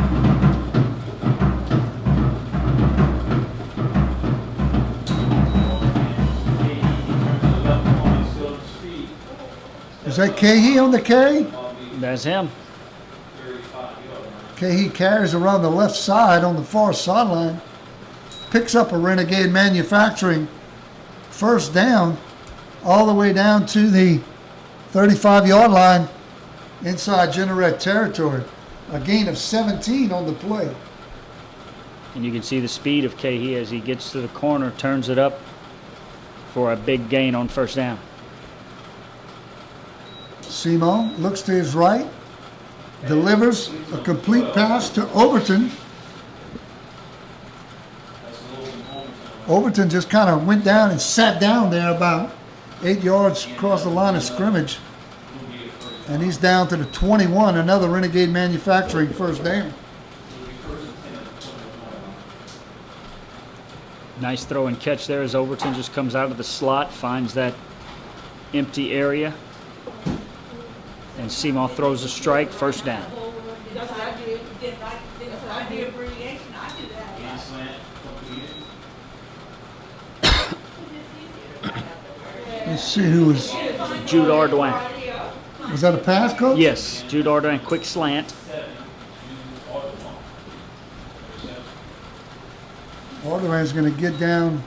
Is that Cahey on the carry? That's him. Cahey carries around the left side on the far sideline. Picks up a Renegade Manufacturing 1st down all the way down to the 35-yard line inside Jeanerette territory. A gain of 17 on the play. And you can see the speed of Cahey as he gets to the corner, turns it up for a big gain on 1st down. Simon looks to his right, delivers a complete pass to Overton. Overton just kind of went down and sat down there about 8 yards across the line of scrimmage. And he's down to the 21, another Renegade Manufacturing 1st down. Nice throw and catch there as Overton just comes out of the slot, finds that empty area. And Seymour throws a strike, 1st down. That's what I did. That's what I did. Abbreviation. I do that. Let's see who was. Jude Ardoin. Was that a pass, Coach? Yes, Jude Ardoin, quick slant. Ardoin's going to get down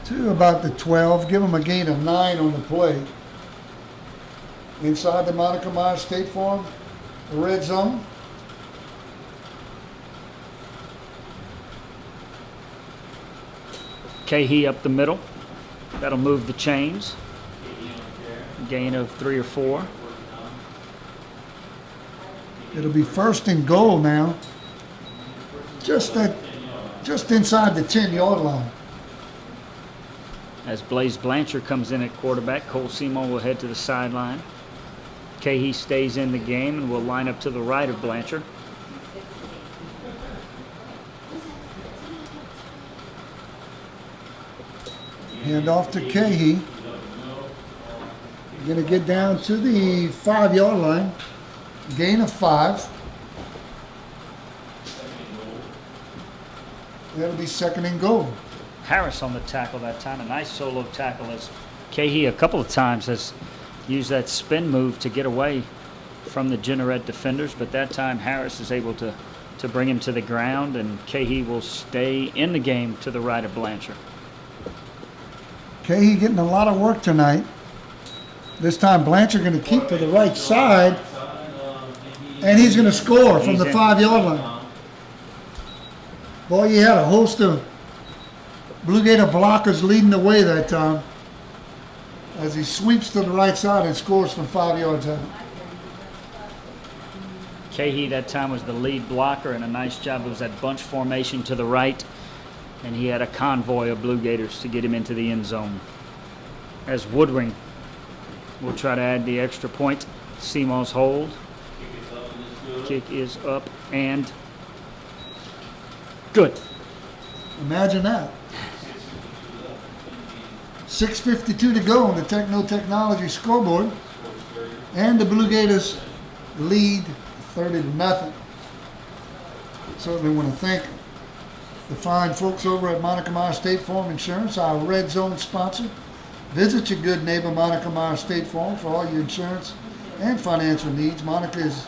to about the 12. Give him a gain of 9 on the play. Inside the Monica Myers State Farm, the red zone. Cahey up the middle. That'll move the chains. Gain of 3 or 4. It'll be 1st and goal now. Just at just inside the 10-yard line. As Blaze Blanchard comes in at quarterback, Cole Seymour will head to the sideline. Cahey stays in the game and will line up to the right of Blanchard. Hand off to Cahey. Going to get down to the 5-yard line. Gain of 5. That'll be 2nd and goal. Harris on the tackle that time. A nice solo tackle as Cahey a couple of times has used that spin move to get away from the Jeanerette defenders, but that time Harris is able to bring him to the ground, and Cahey will stay in the game to the right of Blanchard. Cahey getting a lot of work tonight. This time Blanchard going to keep to the right side, and he's going to score from the 5-yard line. Boy, you had a host of Blue Gator blockers leading the way that time as he sweeps to the right side and scores from 5 yards out. Cahey that time was the lead blocker, and a nice job. It was that bunch formation to the right, and he had a convoy of Blue Gators to get him into the end zone. As Woodring will try to add the extra point. Seymour's hold. Kick is up and good. Imagine that. 6:52 to go on the Techno Technology scoreboard. And the Blue Gators lead 30-0. Certainly want to thank the fine folks over at Monica Meyer State Farm Insurance, our Red Zone sponsor. Visit your good neighbor Monica Meyer State Farm for all your insurance and financial needs. Monica is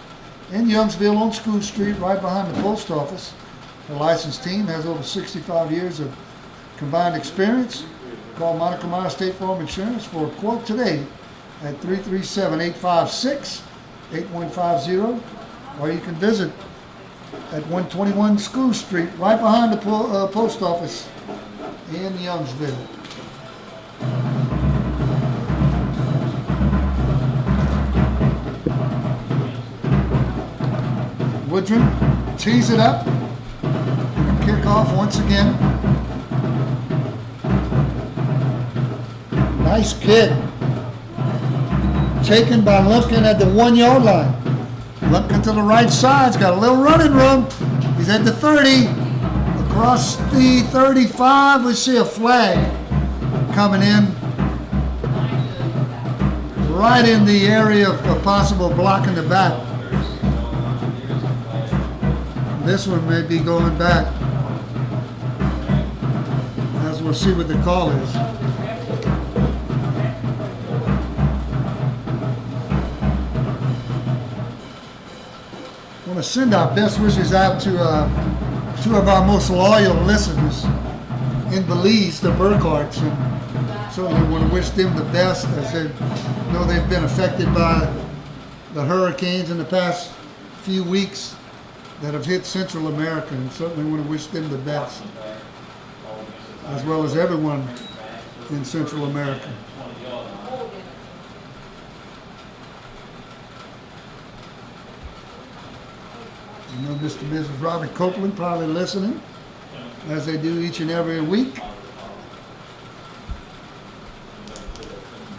in Youngsville on School Street, right behind the post office. The licensed team has over 65 years of combined experience. Call Monica Meyer State Farm Insurance for a quote today at 337-856-8150, or you can visit at 121 School Street, right behind the post office in Youngsville. Woodring tees it up. Kick off once again. Nice kick. Taken by Lumpkin at the 1-yard line. Lumpkin to the right side's got a little running room. He's at the 30. Across the 35, we see a flag coming in. Right in the area of a possible block in the back. This one may be going back. As we'll see what the call is. I want to send our best wishes out to two of our most loyal listeners in Belize, the Burkharts, and certainly want to wish them the best, as they know they've been affected by the hurricanes in the past few weeks that have hit Central America, and certainly want to wish them the best, as well as everyone in Central America. I know Mr. and Mrs. Robert Copeland probably listening, as they do each and every week.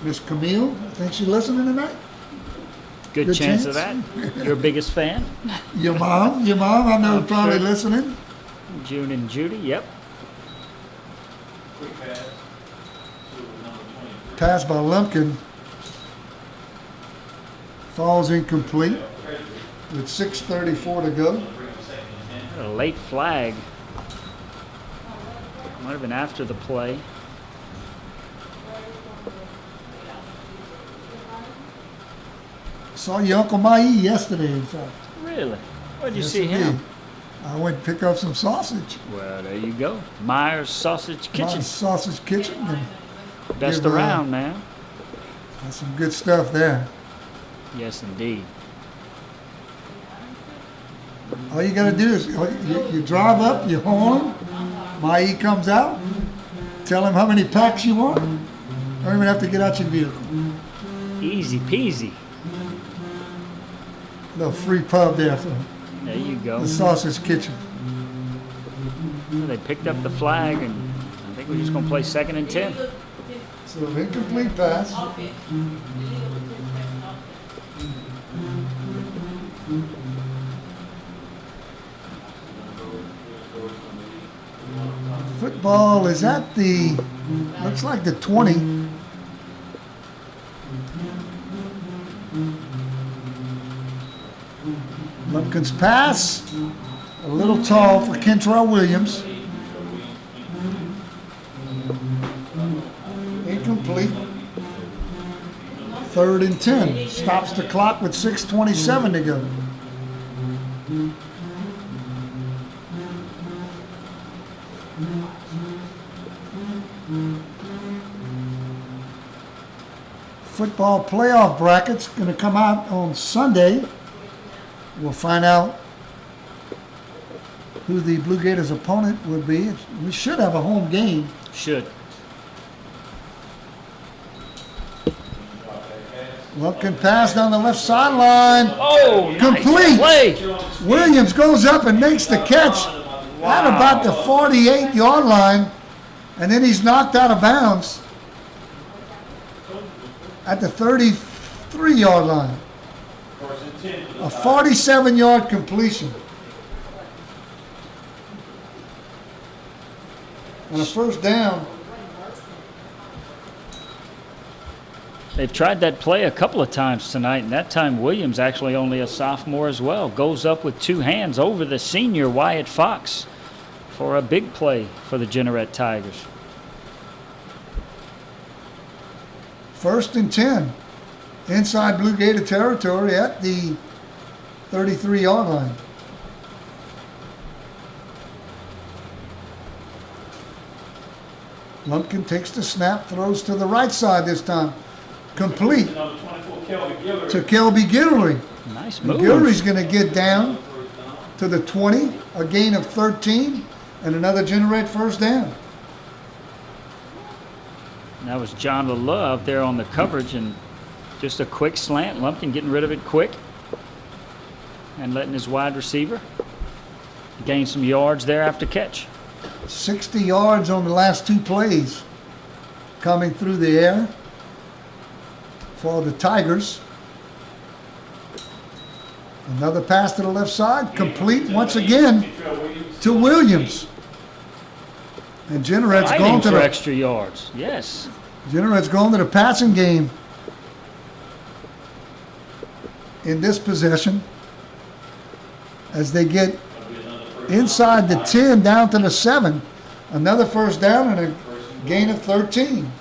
Miss Camille, I think she's listening tonight. Good chance of that. Your biggest fan? Your mom, I know, is probably listening. June and Judy, yep. Pass by Lumpkin. Falls incomplete with 6:34 to go. A late flag. Might have been after the play. Saw your Uncle Mai yesterday, in fact. Really? Where'd you Yes, see indeed. him? I went to pick up some sausage. Well, there you go. Myers Sausage Kitchen. My sausage kitchen. And Best give, around, man. that's some good stuff there. Yes, indeed. All you gotta do is you drive up, you horn, Mai comes out, tell him how many packs you want. Don't even have to get out your vehicle. Easy peasy. Little free pub there for There you go. the sausage kitchen. They picked up the flag, and I think we're just going to play 2nd and 10. So incomplete pass. Football is at the, looks like the 20. Lumpkin's pass, a little tall for Kentrell Williams. Incomplete. 3rd and 10. Stops the clock with 6:27 to go. Football playoff bracket's going to come out on Sunday. We'll find out who the Blue Gators' opponent would be. We should have a home game. Should. Lumpkin pass down the left sideline. Oh, Complete. Nice play. Williams goes up and makes the catch at about the 48-yard line, and then he's knocked out of bounds at the 33-yard line. A 47-yard completion. On a first down. They've tried that play a couple of times tonight, and that time Williams, actually only a sophomore as well, goes up with 2 hands over the senior Wyatt Fox for a big play for the Jeanerette Tigers. 1st and 10. Inside Blue Gator territory at the 33-yard line. Lumpkin takes the snap, throws to the right side this time. Complete to Kelby Gilroy. Nice move. Gilroy's going to get down to the 20, a gain of 13, and another Jeanerette first down. And that was John LaLue out there on the coverage, and just a quick slant. Lumpkin getting rid of it quick and letting his wide receiver gain some yards there after catch. 60 yards on the last 2 plays coming through the air for the Tigers. Another pass to the left side, complete once again to Williams. And Jeanerette's going to for the extra yards. Yes. Jeanerette's going to the passing game in this possession as they get inside the 10 down to the 7. Another first down and a gain of 13.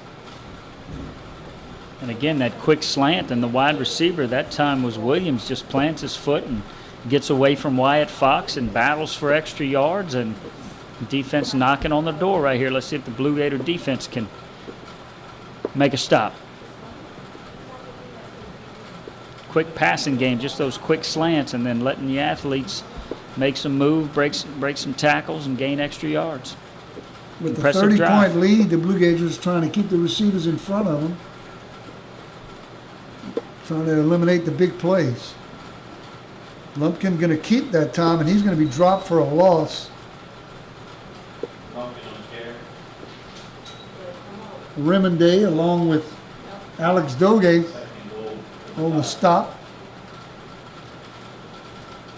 And again, that quick slant, and the wide receiver that time was Williams, just plants his foot and gets away from Wyatt Fox and battles for extra yards, and defense knocking on the door right here. Let's see if the Blue Gator defense can make a stop. Quick passing game, just those quick slants, and then letting the athletes make some move, break some tackles, and gain extra yards. With the Impressive 30-point drive. lead, the Blue Gators trying to keep the receivers in front of them, trying to eliminate the big plays. Lumpkin going to keep that time, and he's going to be dropped for a loss. Remonday, along with Alex Doge, on the stop.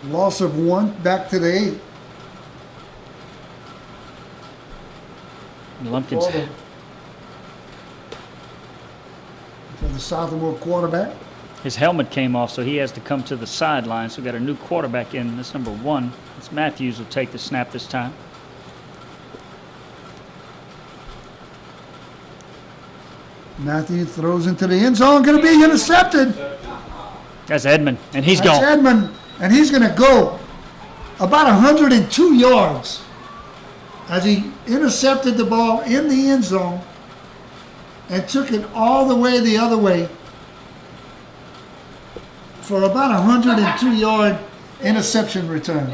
Loss of 1, back to the 8. Lumpkin's For the sophomore quarterback. his helmet came off, so he has to come to the sideline. So we got a new quarterback in. That's number 1. It's Matthews will take the snap this time. Matthew throws into the end zone, going to be intercepted. That's Edmond, and he's That's gone. Edmond, and he's going to go about 102 yards as he intercepted the ball in the end zone and took it all the way the other way for about 102-yard interception return.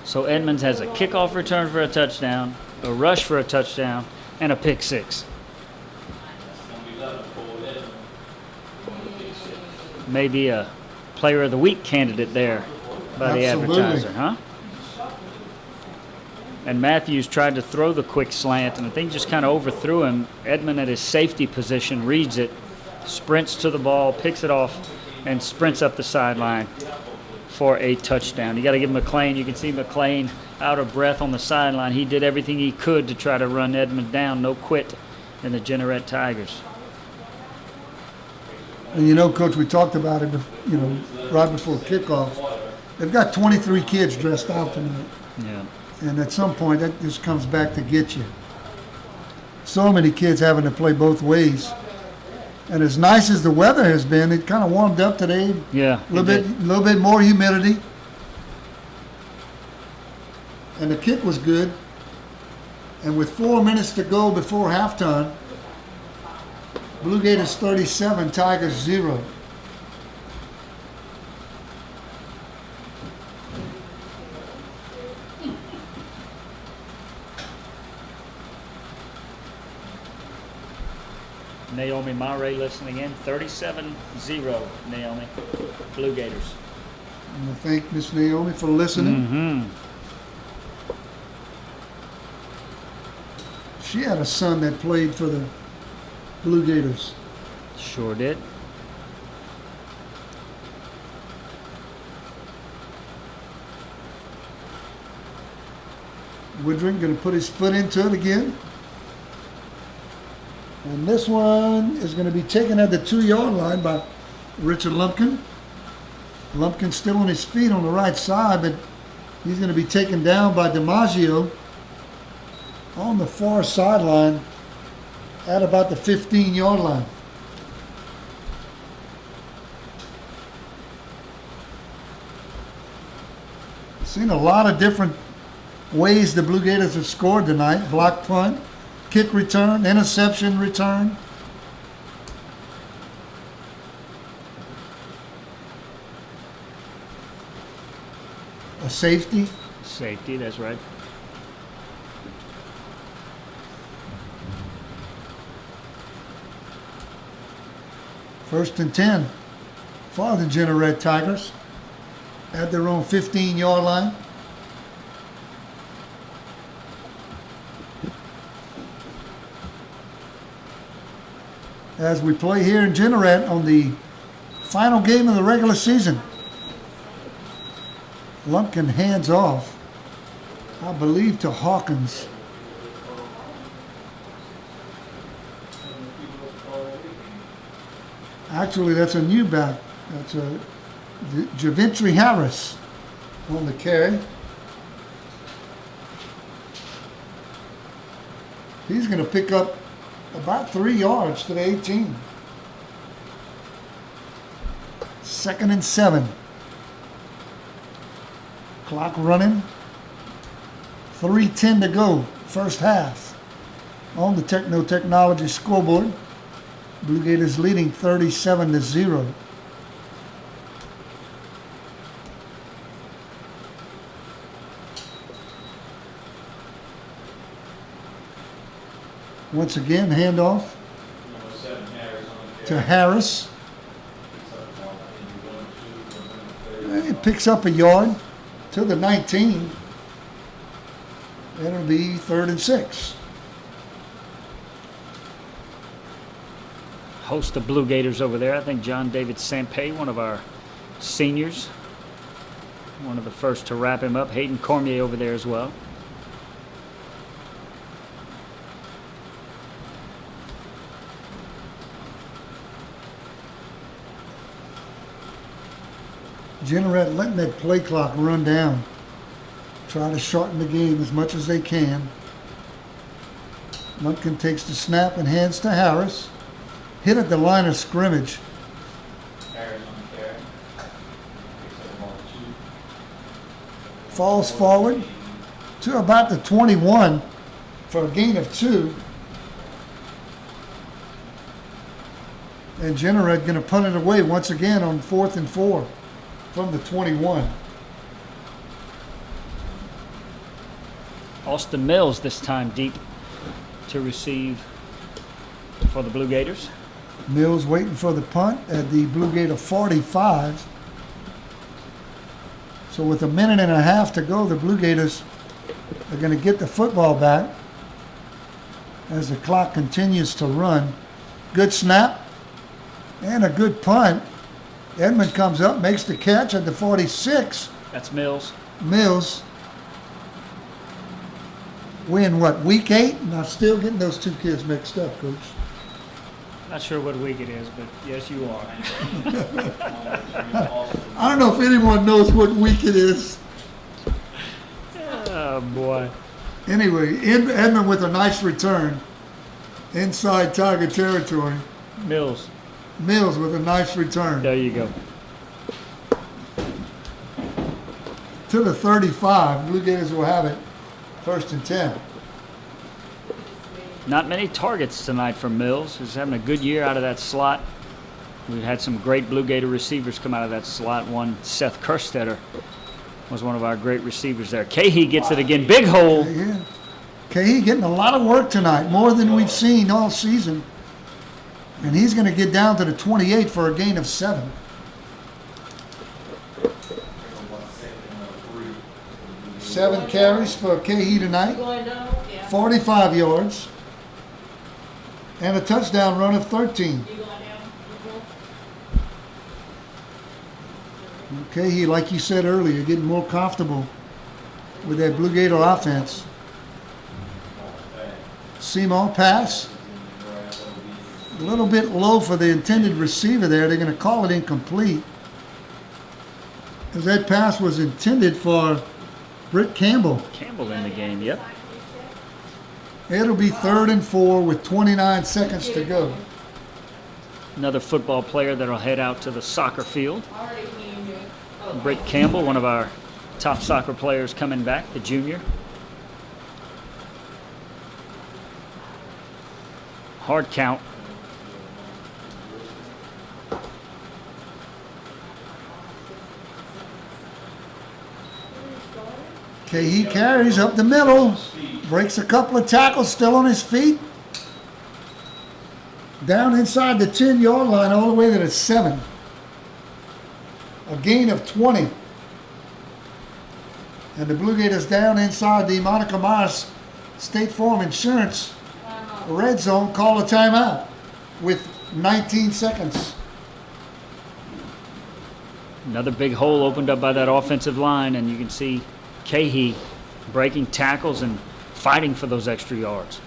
So Edmonds has a kickoff return for a touchdown, a rush for a touchdown, and a pick 6. Maybe a player of the week candidate there by the Absolutely. advertiser, huh? and Matthews tried to throw the quick slant, and I think just kind of overthrew him. Edmond at his safety position reads it, sprints to the ball, picks it off, and sprints up the sideline for a touchdown. You got to give McLean. You can see McLean out of breath on the sideline. He did everything he could to try to run Edmond down. No quit in the Jeanerette Tigers. And you know, Coach, we talked about it, you know, right before kickoff. They've got 23 kids dressed out tonight. Yeah. And at some point, that just comes back to get you. So many kids having to play both ways. And as nice as the weather has been, it kind of warmed up today. Yeah. A little bit more humidity. And the kick was good. And with 4 minutes to go before halftime, Blue Gators 37, Tigers 0. Naomi Mare listening in. 37-0, Naomi. Blue Gators. I want to thank Miss Naomi for listening. Mm-hmm. She had a son that played for the Blue Gators. Sure did. Woodring going to put his foot into it again. And this one is going to be taken at the 2-yard line by Richard Lumpkin. Lumpkin still on his feet on the right side, but he's going to be taken down by DiMaggio on the far sideline at about the 15-yard line. Seen a lot of different ways the Blue Gators have scored tonight. Block punt, kick return, interception return. A safety. Safety, that's right. First and 10 for the Jeanerette Tigers at their own 15-yard line. As we play here in Jeanerette on the final game of the regular season. Lumpkin hands off, I believe, to Hawkins. Actually, that's a new back. That's a Javentry Harris on the carry. He's going to pick up about 3 yards to the 18. 2nd and 7. Clock running. 3:10 to go, first half. On the Techno Technology scoreboard, Blue Gators leading 37-0. Once again, handoff to Harris. It picks up a yard to the 19. It'll be 3rd and 6. Host of Blue Gators over there. I think John David Sampay, one of our seniors. One of the first to wrap him up. Hayden Cormier over there as well. Jeanerette letting that play clock run down. Try to shorten the game as much as they can. Lumpkin takes the snap and hands to Harris. Hit at the line of scrimmage. Falls forward to about the 21 for a gain of 2. And Jeanerette going to punt it away once again on 4th and 4 from the 21. Austin Mills this time deep to receive for the Blue Gators. Mills waiting for the punt at the Blue Gator 45. So with a minute and a half to go, the Blue Gators They're going to get the football back as the clock continues to run. Good snap and a good punt. Edmond comes up, makes the catch at the 46. That's Mills. Mills. We in what, week 8? And I'm still getting those two kids mixed up, Coach. Not sure what week it is, but yes, you are. I don't know if anyone knows what week it is. Oh, boy. Anyway, Edmond with a nice return inside Tiger territory. Mills. Mills with a nice return There you go. to the 35. Blue Gators will have it 1st and 10. Not many targets tonight from Mills. He's having a good year out of that slot. We've had some great Blue Gator receivers come out of that slot. One, Seth Kerstetter, was one of our great receivers there. Cahey gets it again. Big hole. Yeah. Cahey getting a lot of work tonight, more than we've seen all season. And he's going to get down to the 28 for a gain of 7. Seven carries for Cahey tonight, 45 yards, and a touchdown run of 13. Cahey, like you said earlier, getting more comfortable with that Blue Gator offense. Simon pass. A little bit low for the intended receiver there. They're going to call it incomplete. As that pass was intended for Britt Campbell. Campbell in the game, yep. It'll be 3rd and 4 with 29 seconds to go. Another football player that'll head out to the soccer field. Britt Campbell, one of our top soccer players coming back, the junior. Hard count. Cahey carries up the middle, breaks a couple of tackles, still on his feet. Down inside the 10-yard line, all the way to the 7. A gain of 20. And the Blue Gators down inside the Monica Myers State Farm Insurance red zone, call a timeout with 19 seconds. Another big hole opened up by that offensive line, and you can see Cahey breaking tackles and fighting for those extra yards.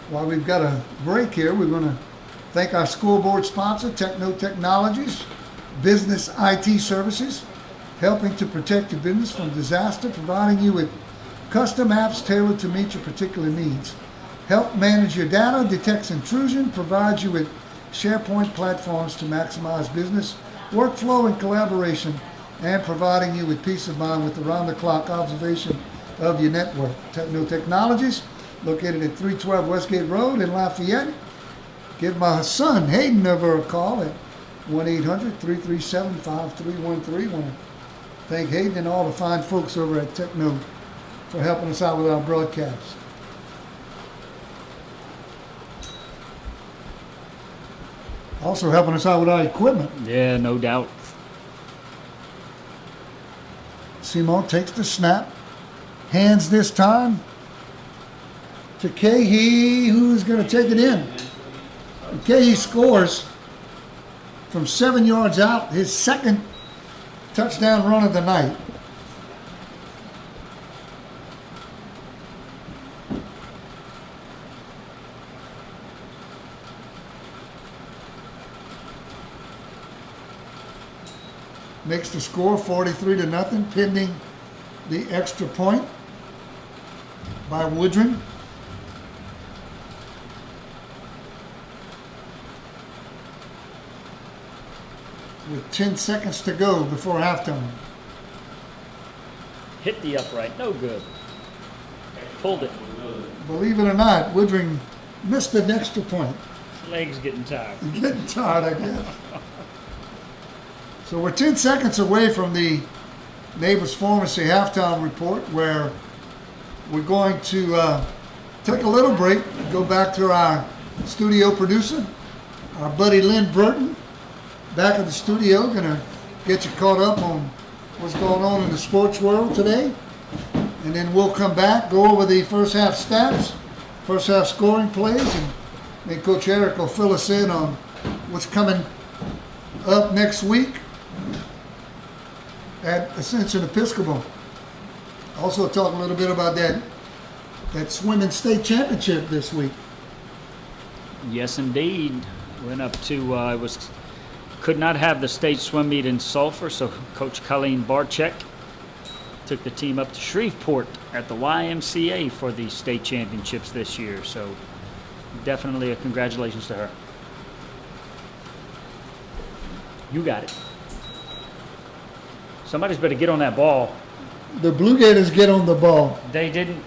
While we've got a break here, we're going to thank our school board sponsor, Techno Technologies, Business IT Services, helping to protect your business from disaster, providing you with custom apps tailored to meet your particular needs. Help manage your data, detects intrusion, provides you with SharePoint platforms to maximize business workflow and collaboration, and providing you with peace of mind with around-the-clock observation of your network. Techno Technologies, located at 312 Westgate Road in Lafayette. Give my son Hayden over a call at 1-800-337-5313. Want to thank Hayden and all the fine folks over at Techno for helping us out with our broadcast. Also helping us out with our equipment. Yeah, no doubt. Simon takes the snap, hands this time to Cahey, who's going to take it in. And Cahey scores from 7 yards out, his second touchdown run of the night. Makes the score 43-0, pending the extra point by Woodring. With 10 seconds to go before halftime. Hit the upright, no good. Pulled it. Believe it or not, Woodring missed an extra point. Legs getting tired. Getting tired, I guess. So we're 10 seconds away from the Neighbors Pharmacy halftime report, where we're going to take a little break, go back to our studio producer, our buddy Lynn Burton, back at the studio, gonna get you caught up on what's going on in the sports world today. and then we'll come back, go over the first half stats, first half scoring plays, and then Coach Eric will fill us in on what's coming up next week at Ascension Episcopal. Also talk a little bit about that swimming state championship this week. Yes, indeed. Went up to could not have the state swim meet in Sulphur, so Coach Colleen Barczyk took the team up to Shreveport at the YMCA for the state championships this year. So definitely a congratulations to her. You got it. Somebody's better get on that ball. The Blue Gators get on the ball. They didn't.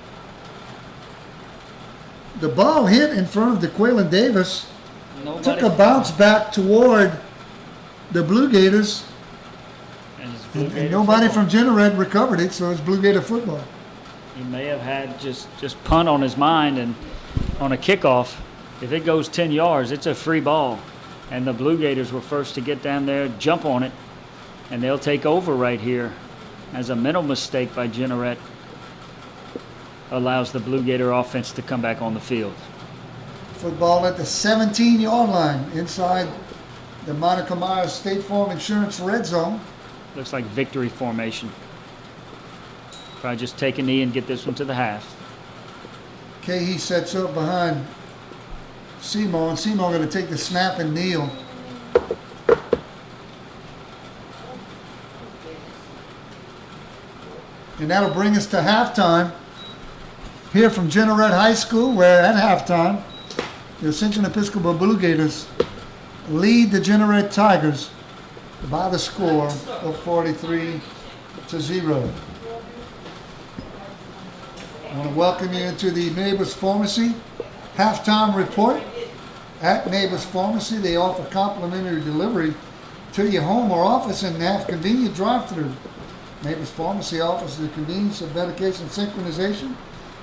The ball hit in front of DeQuaylen Davis, Nobody, took a bounce back toward the Blue Gators, and it's Blue and Gator nobody football. from Jeanerette recovered it, so it's Blue Gator football. He may have had just punt on his mind, and on a kickoff, if it goes 10 yards, it's a free ball. And the Blue Gators were first to get down there, jump on it, and they'll take over right here as a mental mistake by Jeanerette allows the Blue Gator offense to come back on the field. Football at the 17-yard line inside the Monica Myers State Farm Insurance red zone. Looks like victory formation. Probably just take a knee and get this one to the half. Cahey sets up behind Seymour, and Seymour going to take the snap and kneel. And that'll bring us to halftime here from Jeanerette High School, where at halftime, the Ascension Episcopal Blue Gators lead the Jeanerette Tigers by the score of 43-0. I want to welcome you into the Neighbors Pharmacy halftime report. At Neighbors Pharmacy, they offer complimentary delivery to your home or office and have convenient drive-through. Neighbors Pharmacy offers the convenience of medication synchronization,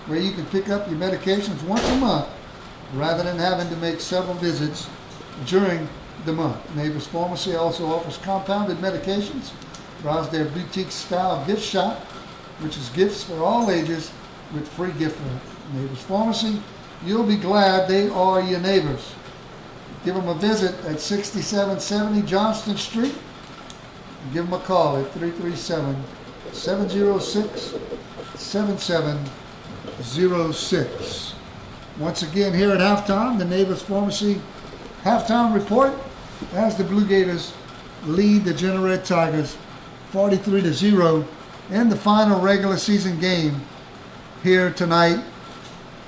where you can pick up your medications once a month rather than having to make several visits during the month. Neighbors Pharmacy also offers compounded medications. Browse their boutique-style gift shop, which is gifts for all ages with free gift wrap. Neighbors Pharmacy, you'll be glad they are your neighbors. Give them a visit at 6770 Johnston Street. Give them a call at 337-706-7706. Once again, here at halftime, the Neighbors Pharmacy halftime report as the Blue Gators lead the Jeanerette Tigers 43-0 in the final regular season game here tonight.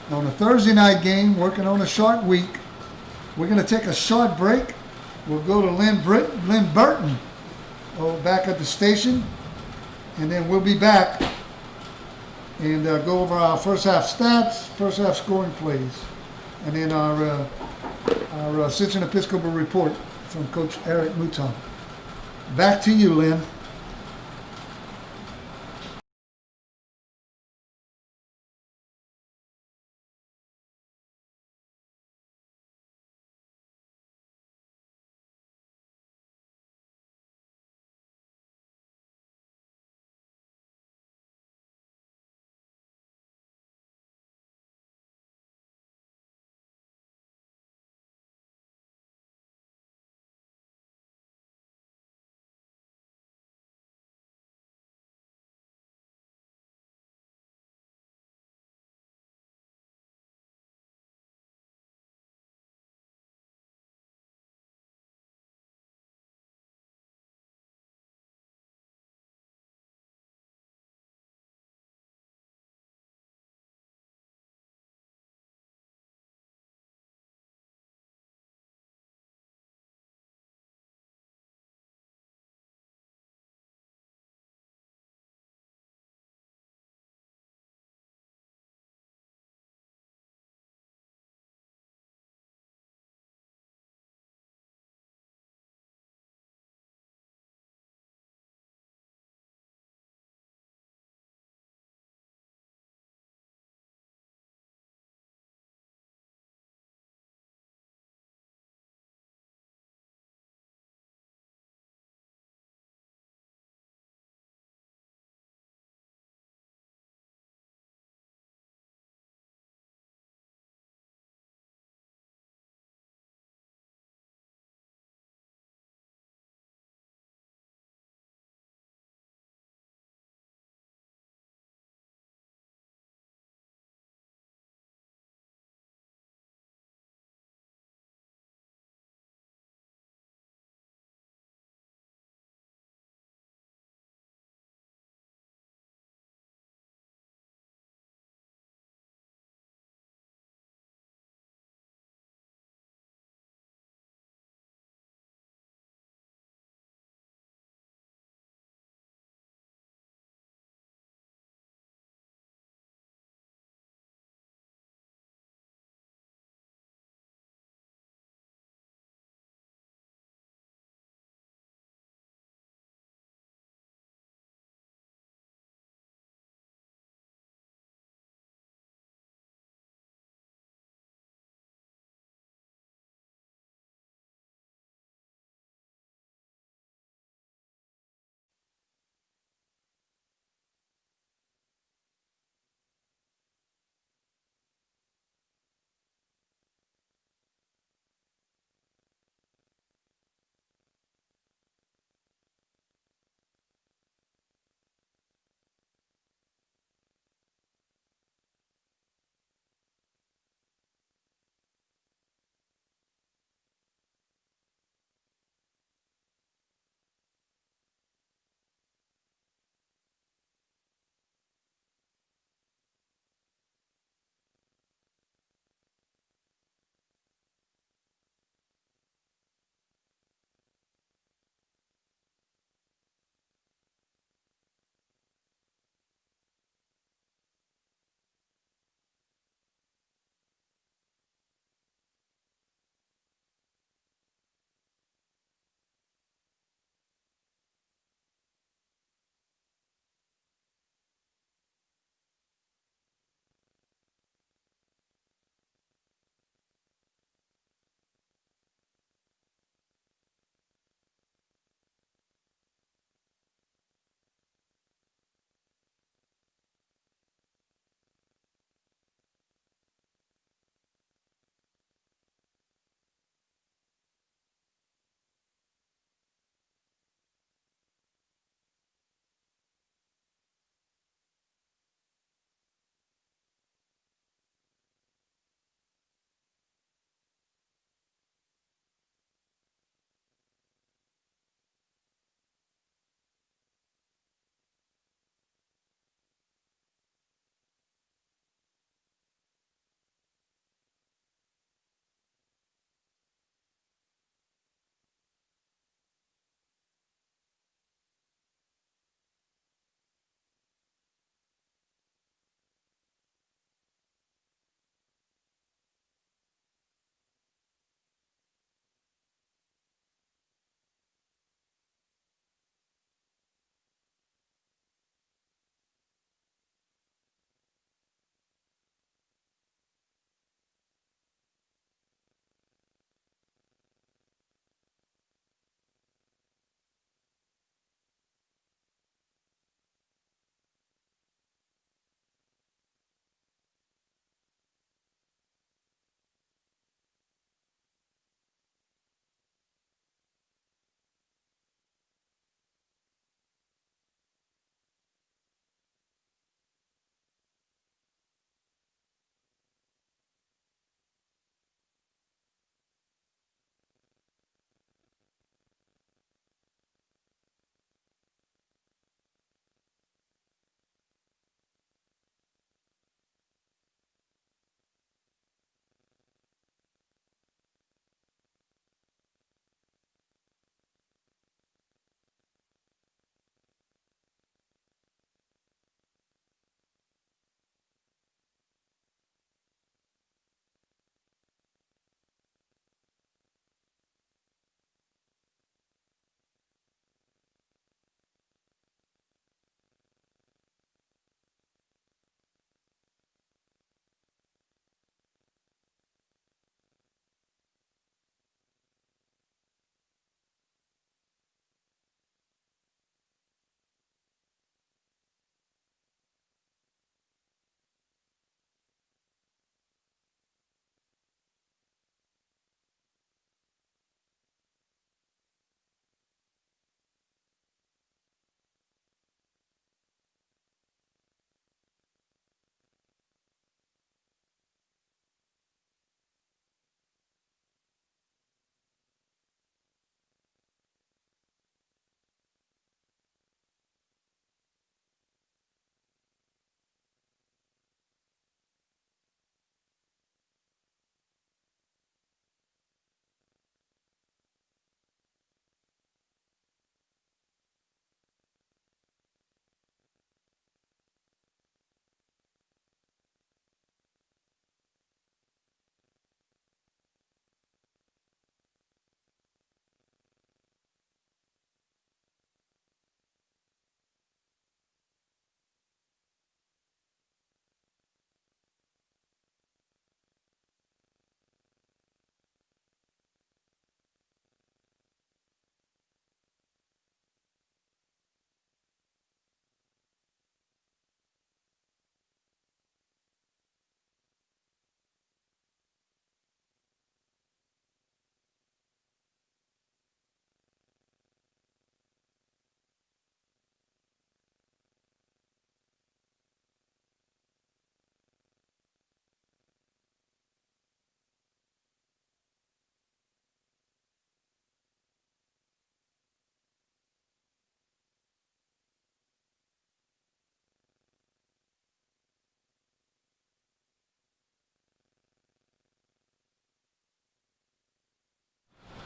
On a Thursday night game, working on a short week. We're going to take a short break. We'll go to Lynn Burton back at the station, and then we'll be back and go over our first half stats, first half scoring plays, and then our Ascension Episcopal report from Coach Eric Mouton. Back to you, Lynn.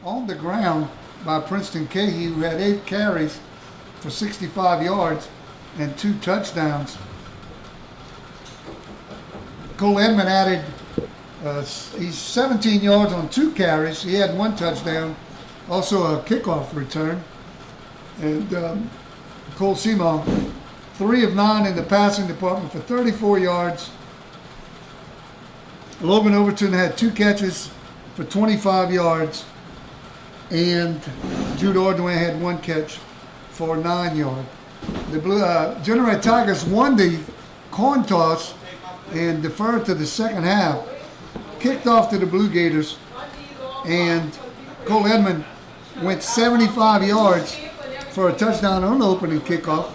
on the ground by Princeton Cahey, who had 8 carries for 65 yards and 2 touchdowns. Cole Edmond added, he's 17 yards on 2 carries. He had 1 touchdown, also a kickoff return. And Cole Seamal, 3 of 9 in the passing department for 34 yards. Logan Overton had 2 catches for 25 yards. And Jude Ordway had 1 catch for 9 yards. The Jeanerette Tigers won the coin toss and deferred to the second half. Kicked off to the Blue Gators, and Cole Edmond went 75 yards for a touchdown on the opening kickoff.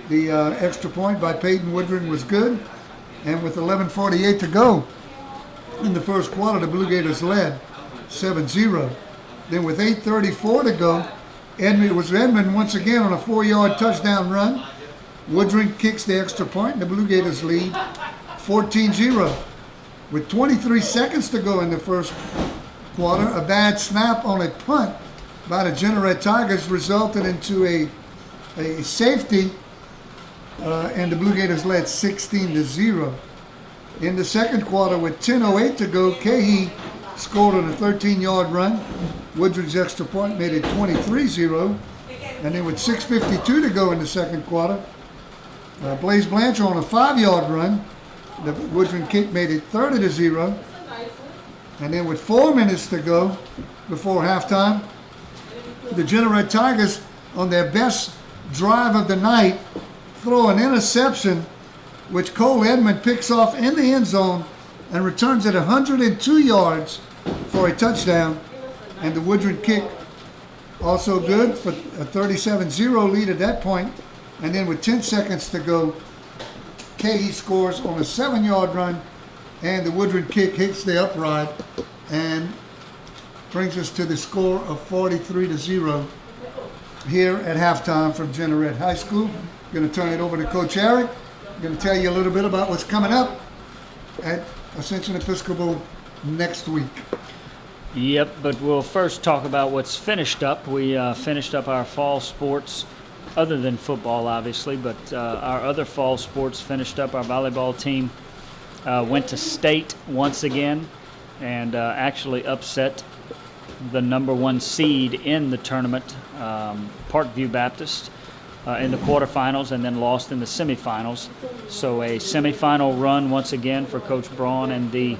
The extra point by Peyton Woodring was good, and with 11:48 to go in the first quarter, the Blue Gators led 7-0. Then with 8:34 to go, Edmond once again on a 4-yard touchdown run. Woodring kicks the extra point, and the Blue Gators lead 14-0. With 23 seconds to go in the first quarter, a bad snap on a punt by the Jeanerette Tigers resulted into a safety, and the Blue Gators led 16-0. In the second quarter, with 10:08 to go, Cahey scored on a 13-yard run. Woodring's extra point made it 23-0. And then with 6:52 to go in the second quarter, Blaze Blanchard on a 5-yard run. The Woodring kick made it 30-0. And then with 4 minutes to go before halftime, the Jeanerette Tigers, on their best drive of the night, throw an interception, which Cole Edmond picks off in the end zone and returns it 102 yards for a touchdown. And the Woodring kick also good for a 37-0 lead at that point. And then with 10 seconds to go, Cahey scores on a 7-yard run, and the Woodring kick hits the upright and brings us to the score of 43-0 here at halftime from Jeanerette High School. I'm going to turn it over to Coach Eric. I'm going to tell you a little bit about what's coming up at Ascension Episcopal next week. Yep, but we'll first talk about what's finished up. We finished up our fall sports, other than football, obviously, but our other fall sports finished up. Our volleyball team went to state once again and actually upset the number 1 seed in the tournament, Parkview Baptist, in the quarterfinals, and then lost in the semifinals. So a semifinal run once again for Coach Braun and the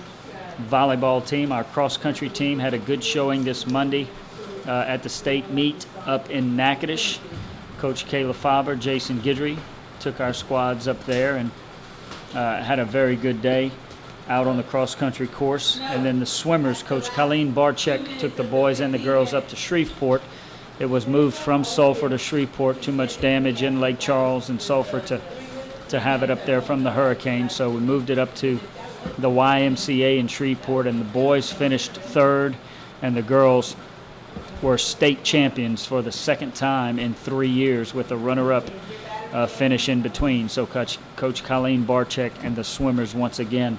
volleyball team. Our cross-country team had a good showing this Monday at the state meet up in Natchitoches. Coach Kayla Faber, Jason Guidry took our squads up there and had a very good day out on the cross-country course. And then the swimmers, Coach Colleen Barczyk took the boys and the girls up to Shreveport. It was moved from Sulphur to Shreveport. Too much damage in Lake Charles and Sulphur to have it up there from the hurricane. So we moved it up to the YMCA in Shreveport, and the boys finished 3rd, and the girls were state champions for the second time in 3 years with a runner-up finish in between. So Coach Colleen Barczyk and the swimmers, once again,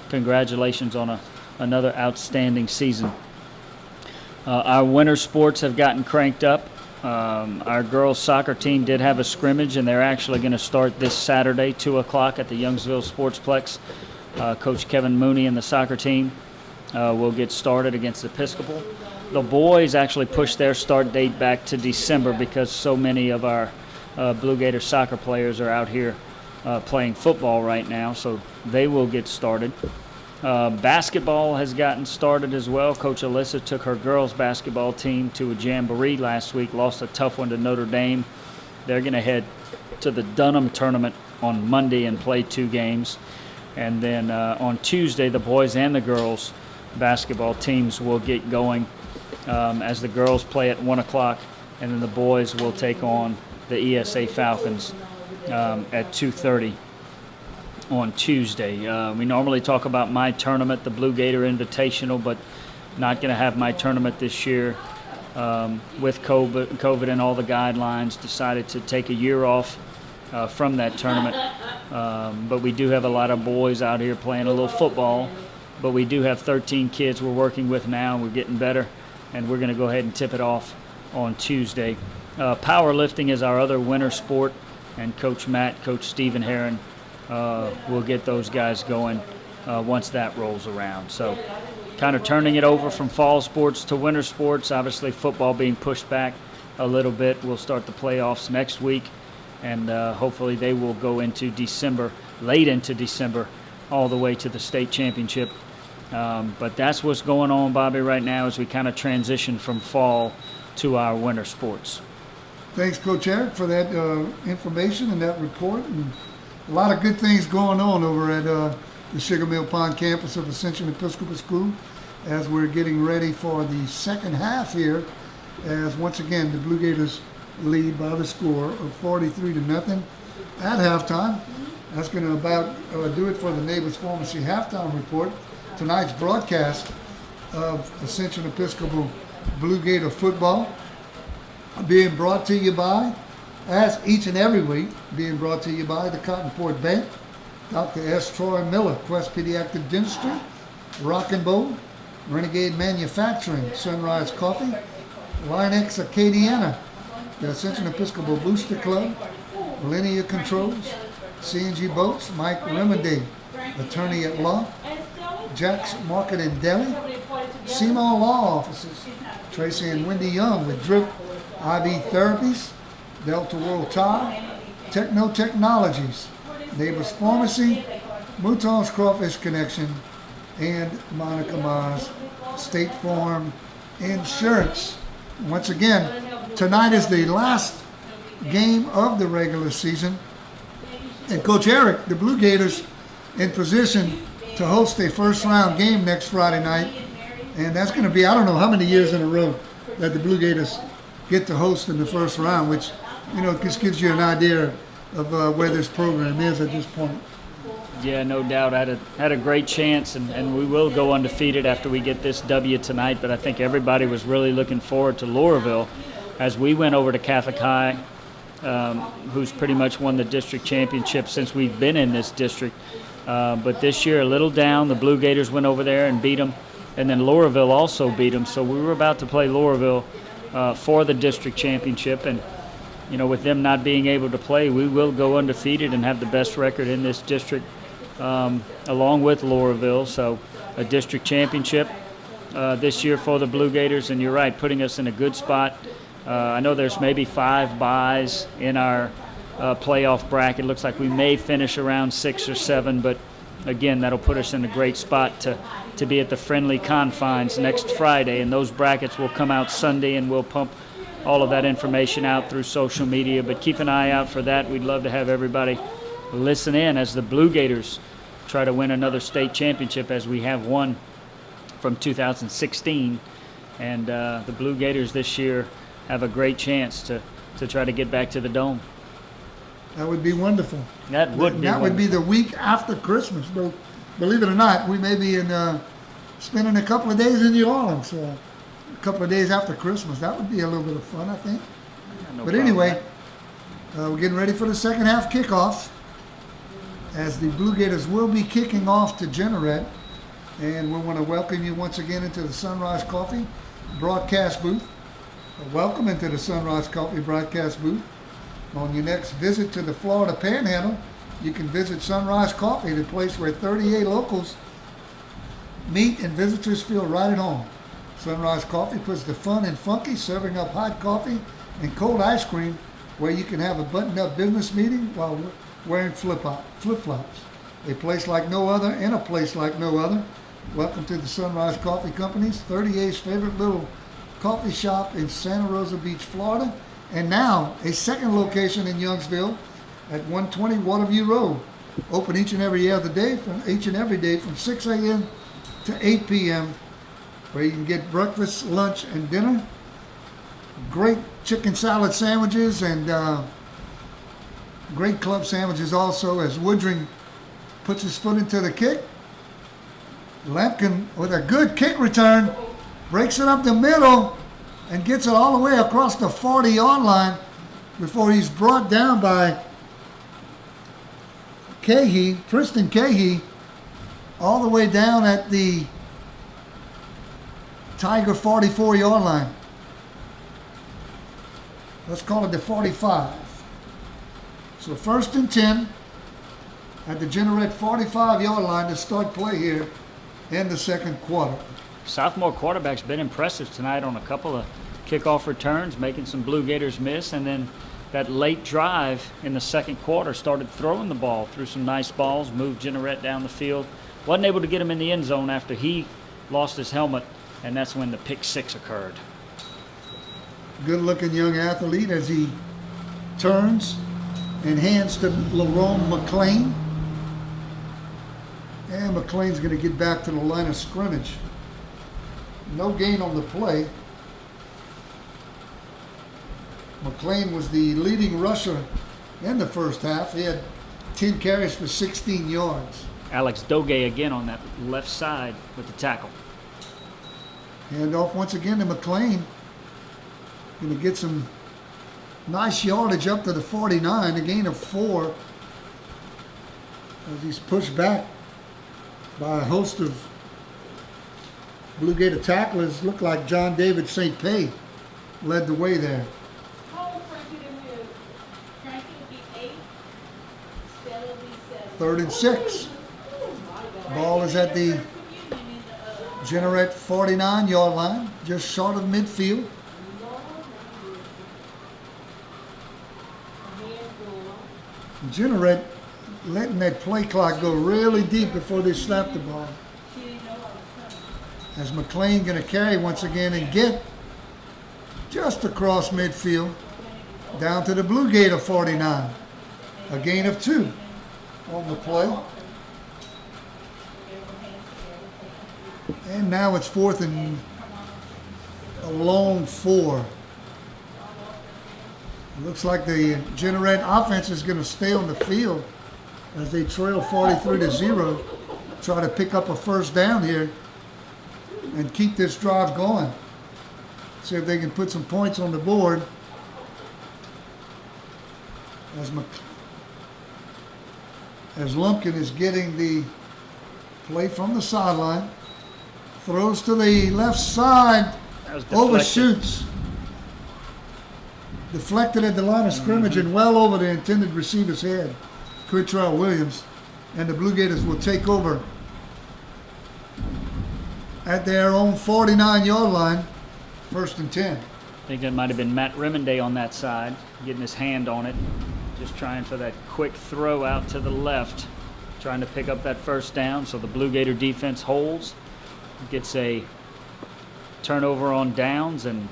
congratulations on another outstanding season. Our winter sports have gotten cranked up. Our girls soccer team did have a scrimmage, and they're actually going to start this Saturday, 2 o'clock at the Youngsville Sportsplex. Coach Kevin Mooney and the soccer team will get started against Episcopal. The boys actually pushed their start date back to December because so many of our Blue Gator soccer players are out here playing football right now, so they will get started. Basketball has gotten started as well. Coach Alyssa took her girls basketball team to a jamboree last week, lost a tough one to Notre Dame. They're going to head to the Dunham tournament on Monday and play 2 games. And then on Tuesday, the boys and the girls basketball teams will get going as the girls play at 1 o'clock, and then the boys will take on the ESA Falcons at 2:30 on Tuesday. We normally talk about my tournament, the Blue Gator Invitational, but not going to have my tournament this year with COVID and all the guidelines. Decided to take a year off from that tournament. But we do have a lot of boys out here playing a little football. But we do have 13 kids we're working with now, and we're getting better and we're going to go ahead and tip it off on Tuesday. Powerlifting is our other winter sport, and Coach Matt, Coach Stephen Herron will get those guys going once that rolls around. So kind of turning it over from fall sports to winter sports. Obviously football being pushed back a little bit. We'll start the playoffs next week, and hopefully they will go into December, late into December, all the way to the state championship. But that's what's going on, Bobby, right now as we kind of transition from fall to our winter sports. Thanks, Coach Eric, for that information and that report. And a lot of good things going on over at the Sugar Mill Pond campus of Ascension Episcopal School as we're getting ready for the second half here, as once again the Blue Gators lead by the score of 43-0 at halftime. That's going to about do it for the Neighbors Pharmacy halftime report. Tonight's broadcast of Ascension Episcopal Blue Gator football being brought to you by, as each and every week, being brought to you by the Cotton Port Bank, Dr. S. Troy Miller, Quest Pediatric Dentistry, Rock and Bowl, Renegade Manufacturing, Sunrise Coffee, Linex Acadiana, the Ascension Episcopal Booster Club, Linear Controls, CNG Boats, Mike Remedy, Attorney at Law, Jack's Market and Deli, Seymour Law Offices, Tracy and Wendy Young with Drip IV Therapies, Delta World Tire, Techno Technologies, Neighbors Pharmacy, Mouton's Crawfish Connection, and Monica Mars State Farm Insurance. Once again, tonight is the last game of the regular season. And Coach Eric, the Blue Gators, in position to host a first-round game next Friday night. And that's going to be, I don't know how many years in a row that the Blue Gators get to host in the first round, which, you know, just gives you an idea of where this program is at this point. Yeah, no doubt. Had a great chance, and we will go undefeated after we get this W tonight. But I think everybody was really looking forward to Loreauville as we went over to Catholic High, who's pretty much won the district championship since we've been in this district. But this year, a little down. The Blue Gators went over there and beat them, and then Loreauville also beat them. So we were about to play Loreauville for the district championship, and you know, with them not being able to play, we will go undefeated and have the best record in this district, along with Loreauville. So a district championship this year for the Blue Gators, and you're right, putting us in a good spot. I know there's maybe 5 byes in our playoff bracket. Looks like we may finish around 6 or 7, but again, that'll put us in a great spot to be at the friendly confines next Friday, and those brackets will come out Sunday, and we'll pump all of that information out through social media. But keep an eye out for that. We'd love to have everybody listen in as the Blue Gators try to win another state championship, as we have won from 2016. And the Blue Gators this year have a great chance to try to get back to the Dome. That would be wonderful. That would be the week after Christmas. Believe it or not, we may be spending a couple of days in New Orleans. A couple of days after Christmas. That would be a little bit of fun, I think. But anyway, we're getting ready for the second half kickoff, as the Blue Gators will be kicking off to Jeanerette. And we want to welcome you once again into the Sunrise Coffee broadcast booth. Welcome into the Sunrise Coffee broadcast booth. On your next visit to the Florida Panhandle, you can visit Sunrise Coffee, the place where 38 locals meet and visitors feel right at home. Sunrise Coffee puts the fun in funky, serving up hot coffee and cold ice cream, where you can have a buttoned-up business meeting while wearing flip-flops. A place like no other, and a place like no other. Welcome to the Sunrise Coffee Company's 38's favorite little coffee shop in Santa Rosa Beach, Florida, and now a second location in Youngsville at 120 Waterview Road. Open each and every day from 6 a.m. to 8 p.m., where you can get breakfast, lunch, and dinner. Great chicken salad sandwiches and great club sandwiches also, as Woodring puts his foot into the kick. Lampkin, with a good kick return, breaks it up the middle and gets it all the way across the 40-yard line before he's brought down by Preston Cahey, all the way down at the Tiger 44-yard line. Let's call it the 45. So 1st and 10 at the Jeanerette 45-yard line to start play here in the second quarter. Sophomore quarterback's been impressive tonight on a couple of kickoff returns, making some Blue Gators miss, and then that late drive in the second quarter started throwing the ball, threw some nice balls, moved Jeanerette down the field. Wasn't able to get him in the end zone after he lost his helmet, and that's when the pick six occurred. Good-looking young athlete as he turns and hands to LaRome McLean. And McLean's going to get back to the line of scrimmage. No gain on the play. McLean was the leading rusher in the first half. He had 10 carries for 16 yards. Alex Doge again on that left side with the tackle. Hand off once again to McLean. Going to get some nice yardage up to the 49, a gain of 4 as he's pushed back by a host of Blue Gator tacklers. Looked like John David St. Pay led the way there. How Frankie to move? Frankie will be 8, Stella will be 7. 3rd and 6. Ball is at the Jeanerette 49-yard line, just short of midfield. Jeanerette letting that play clock go really deep before they snap the ball. As McLean going to carry once again and get just across midfield down to the Blue Gator 49. A gain of 2 on the play. And now it's 4th and a long 4. It looks like the Jeanerette offense is going to stay on the field as they trail 43-0. Try to pick up a first down here and keep this drive going. See if they can put some points on the board. As Lumpkin is getting the play from the sideline. Throws to the left side. That was deflected. Overshoots. Deflected at the line of scrimmage and well over the intended receiver's head. Quittrell Williams. And the Blue Gators will take over at their own 49-yard line. 1st and 10. I think that might have been Matt Remonday on that side, getting his hand on it, just trying for that quick throw out to the left, trying to pick up that first down. So the Blue Gator defense holds, gets a turnover on downs, and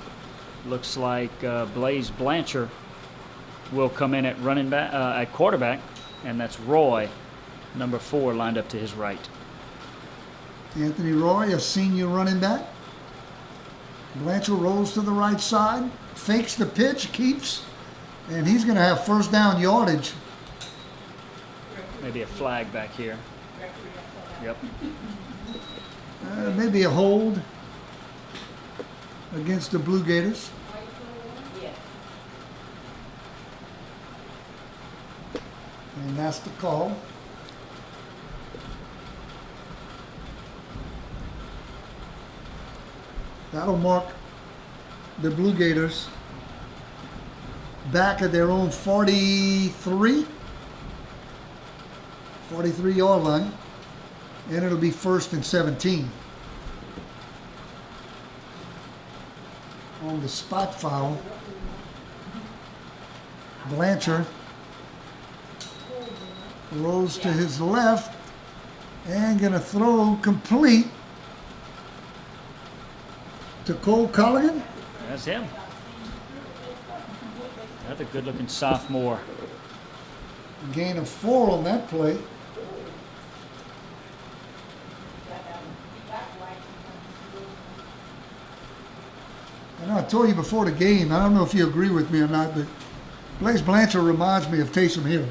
looks like Blaze Blanchard will come in at running back, at quarterback, and that's Roy, number 4, lined up to his right. Anthony Roy, a senior running back. Blanchard rolls to the right side, fakes the pitch, keeps, and he's going to have first down yardage. Maybe a flag back here. Yep. Maybe a hold against the Blue Gators. And that's the call. That'll mark the Blue Gators back at their own 43-yard line. And it'll be 1st and 17. On the spot foul, Blanchard rolls to his left and going to throw complete to Cole Culligan. That's him. Another good-looking sophomore. A gain of 4 on that play. I know I told you before the game, I don't know if you agree with me or not, but Blaze Blanchard reminds me of Taysom Hill.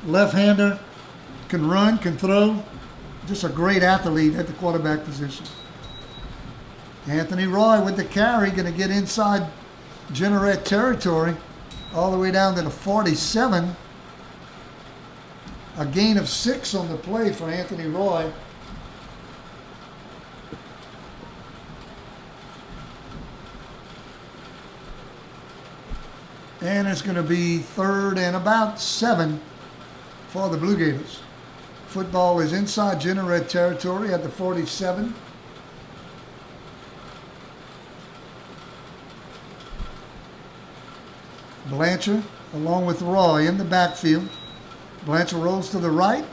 Left-hander, can run, can throw. Just a great athlete at the quarterback position. Anthony Roy with the carry, going to get inside Jeanerette territory, all the way down to the 47. A gain of 6 on the play for Anthony Roy. And it's going to be 3rd and about 7 for the Blue Gators. Football is inside Jeanerette territory at the 47. Blanchard along with Roy in the backfield. Blanchard rolls to the right.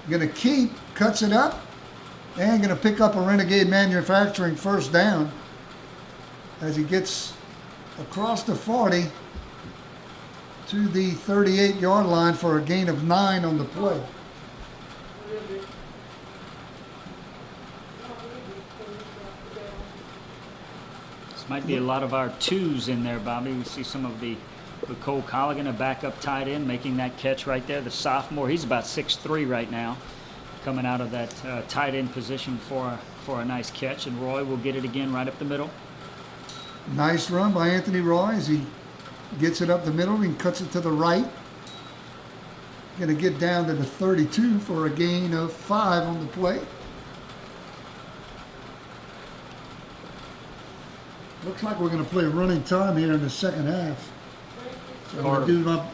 Going to keep, cuts it up, and going to pick up a Renegade Manufacturing first down as he gets across the 40 to the 38-yard line for a gain of 9 on the play. This might be a lot of our twos in there, Bobby. We see some of the Cole Colligan, a backup tight end, making that catch right there. The sophomore, he's about 6'3" right now, coming out of that tight end position for a nice catch. And Roy will get it again right up the middle. Nice run by Anthony Roy as he gets it up the middle and cuts it to the right. Going to get down to the 32 for a gain of 5 on the play. Looks like we're going to play running time here in the second half. So I'm going to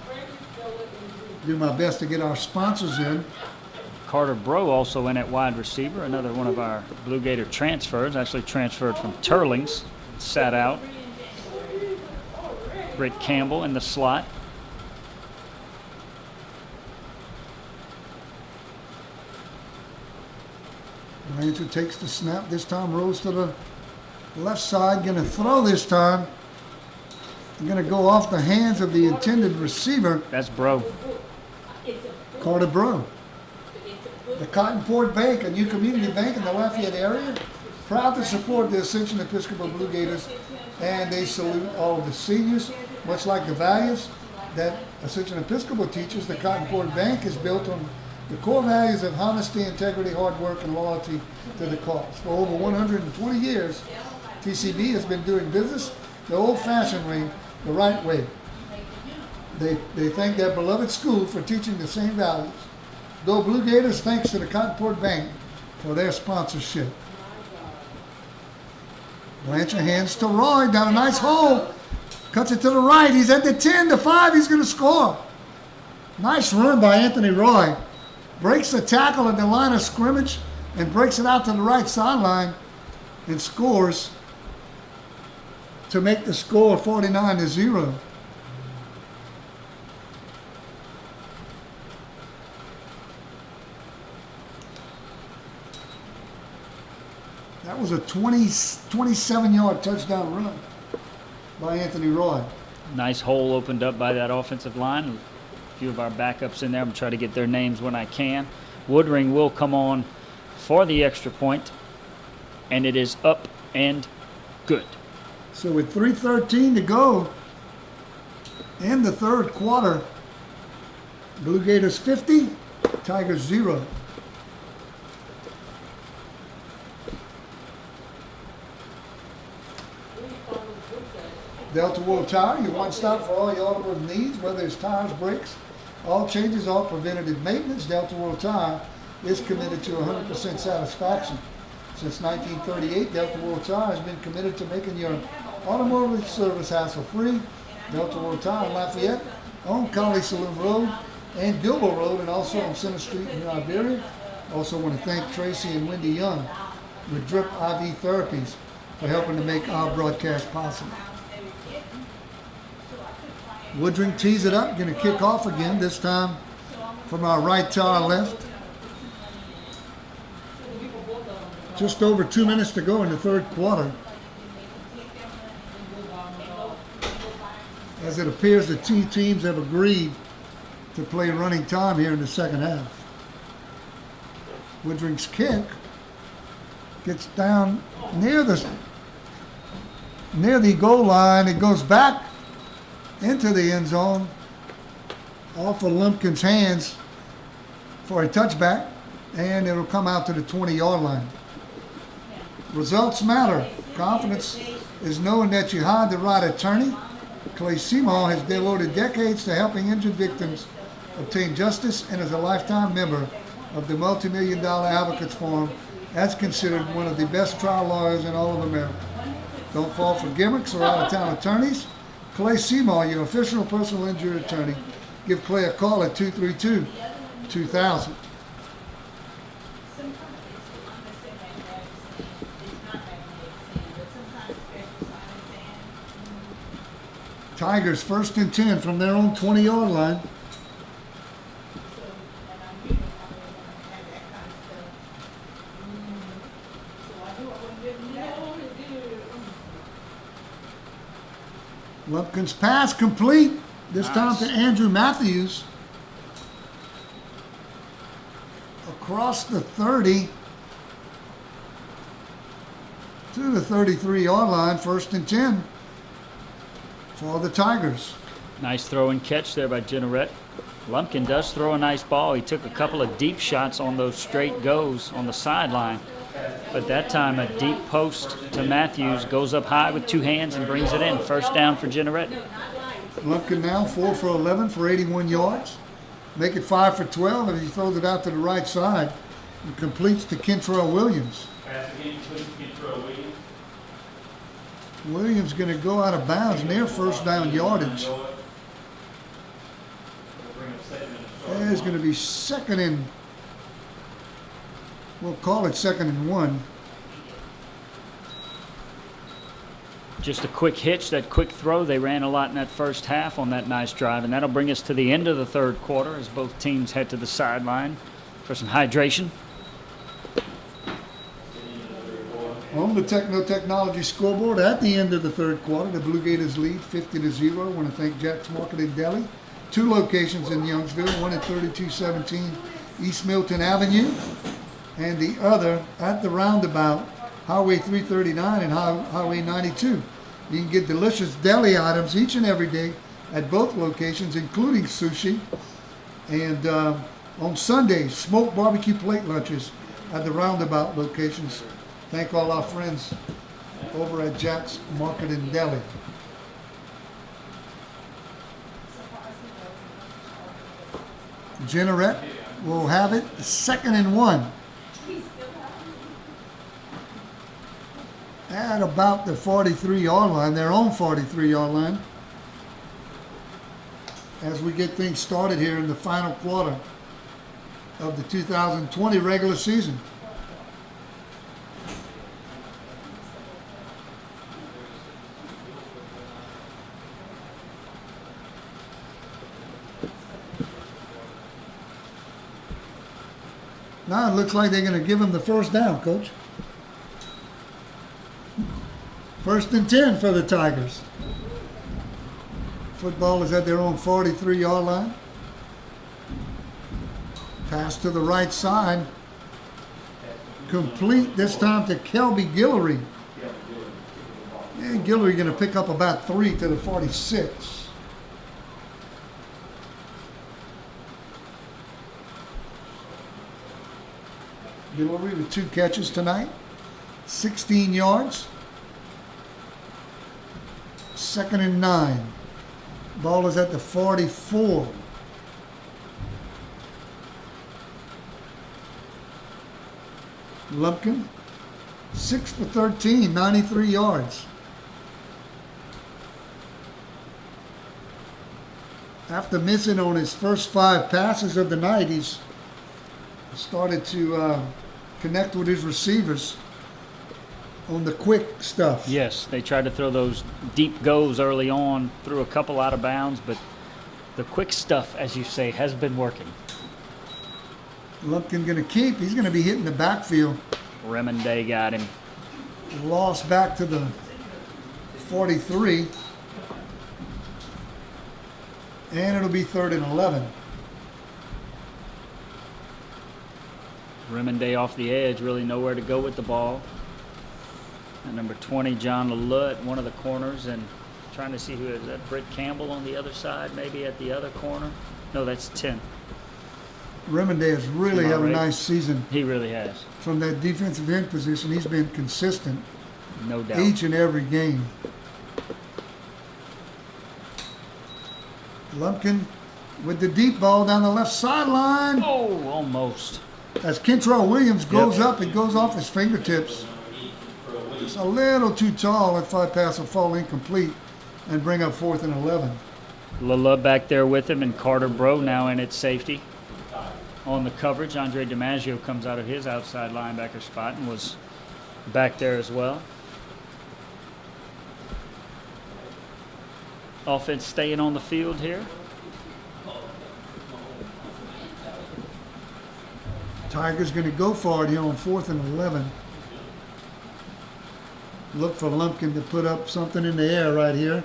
do my best to get our sponsors in. Carter Bro also in at wide receiver, another one of our Blue Gator transfers, actually transferred from Turlings, sat out. Britt Campbell in the slot. Blanchard takes the snap, this time rolls to the left side, going to throw this time. Going to go off the hands of the intended receiver. That's Bro. Carter Bro. The Cotton Port Bank, a new community bank in the Lafayette area, proud to support the Ascension Episcopal Blue Gators, and they salute all of the seniors. Much like the values that Ascension Episcopal teaches, the Cotton Port Bank is built on the core values of honesty, integrity, hard work, and loyalty to the cause. For over 120 years, TCB has been doing business the old-fashioned way, the right way. They thank their beloved school for teaching the same values. Go Blue Gators, thanks to the Cotton Port Bank for their sponsorship. Blanchard hands to Roy, down a nice hole. Cuts it to the right. He's at the 10, the 5. He's going to score. Nice run by Anthony Roy. Breaks the tackle at the line of scrimmage and breaks it out to the right sideline and scores to make the score 49-0. That was a 27-yard touchdown run by Anthony Roy. Nice hole opened up by that offensive line. A few of our backups in there. I'm going to try to get their names when I can. Woodring will come on for the extra point, and it is up and good. So with 3:13 to go in the third quarter, Blue Gators 50, Tigers 0. Delta World Tire, your one stop for all your automotive needs, whether it's tires, brakes, all changes, all preventative maintenance. Delta World Tire is committed to 100% satisfaction. Since 1938, Delta World Tire has been committed to making your automotive service hassle-free. Delta World Tire in Lafayette, on Colley Saloon Road and Gilbo Road, and also on Center Street in New Iberia. Also want to thank Tracy and Wendy Young with Drip IV Therapies for helping to make our broadcast possible. Woodring tees it up, going to kick off again, this time from our right to our left. Just over 2 minutes to go in the third quarter, as it appears the two teams have agreed to play running time here in the second half. Woodring's kick gets down near the goal line. It goes back into the end zone, off of Lumpkin's hands for a touchback, and it'll come out to the 20-yard line. Results matter. Confidence is knowing that you hired the right attorney. Clay Seymour has devoted decades to helping injured victims obtain justice and is a lifetime member of the multi-million-dollar Advocates Forum, as considered one of the best trial lawyers in all of America. Don't fall for gimmicks or out-of-town attorneys. Clay Seymour, your official personal injury attorney. Give Clay a call at 232-2000. Sometimes it's understand magnetic sand. It's not magnetic sand, but sometimes special sand. Tigers 1st and 10 from their own 20-yard line. So, and I'm here, I don't have that kind of stuff. So I knew I wasn't getting that on it, dude. Lumpkin's pass complete. This time to Andrew Matthews. Across the 30 to the 33-yard line, 1st and 10 for the Tigers. Nice throw and catch there by Jeanerette. Lumpkin does throw a nice ball. He took a couple of deep shots on those straight goes on the sideline. But that time a deep post to Matthews, goes up high with 2 hands and brings it in. 1st down for Jeanerette. Lumpkin now 4 for 11 for 81 yards. Make it 5 for 12 if he throws it out to the right side and completes to Kentrell Williams. Pass again, please, Kentrell Williams. Williams going to go out of bounds near 1st down yardage. We'll bring up 2nd and short. There's going to be 2nd and, we'll call it 2nd and 1. Just a quick hitch, that quick throw. They ran a lot in that first half on that nice drive, and that'll bring us to the end of the 3rd quarter as both teams head to the sideline for some hydration. On the Technology scoreboard at the end of the 3rd quarter, the Blue Gators lead 50-0. I want to thank Jack's Market and Deli. 2 locations in Youngsville, one at 3217 East Milton Avenue, and the other at the roundabout, Highway 339 and Highway 92. You can get delicious deli items each and every day at both locations, including sushi. And on Sundays, smoked barbecue plate lunches at the roundabout locations. Thank all our friends over at Jack's Market and Deli. Jeanerette will have it 2nd and 1. At about the 43-yard line, their own 43-yard line, as we get things started here in the final quarter of the 2020 regular season. Now it looks like they're going to give him the 1st down, Coach. 1st and 10 for the Tigers. Football is at their own 43-yard line. Pass to the right side. Complete this time to Kelby Guillory. And Guillory going to pick up about 3 to the 46. Guillory with 2 catches tonight. 16 yards. 2nd and 9. Ball is at the 44. Lumpkin, 6 for 13, 93 yards. After missing on his first 5 passes of the night, he's started to connect with his receivers on the quick stuff. Yes, they tried to throw those deep goes early on, threw a couple out of bounds, but the quick stuff, as you say, has been working. Lumpkin going to keep. He's going to be hitting the backfield. Remonday got him. Lost back to the 43. And it'll be 3rd and 11. Remonday off the edge, really nowhere to go with the ball. And number 20, John LeLut, one of the corners, and trying to see who is that. Britt Campbell on the other side, maybe at the other corner. No, that's 10. Remonday has really had a Right. nice season He really has, from that defensive end position. He's been consistent no doubt. each and every game. Lumpkin with the deep ball down the left sideline. Oh, almost. As Kentrell Williams goes Yep. up, it goes off his fingertips. Just a little too tall. That fly pass will fall incomplete. and bring up 4th and 11. Lala back there with him, and Carter Bro now in at safety. On the coverage, Andre DiMaggio comes out of his outside linebacker spot and was back there as well. Offense staying on the field here. Tigers going to go for it here on 4th and 11. Look for Lumpkin to put up something in the air right here.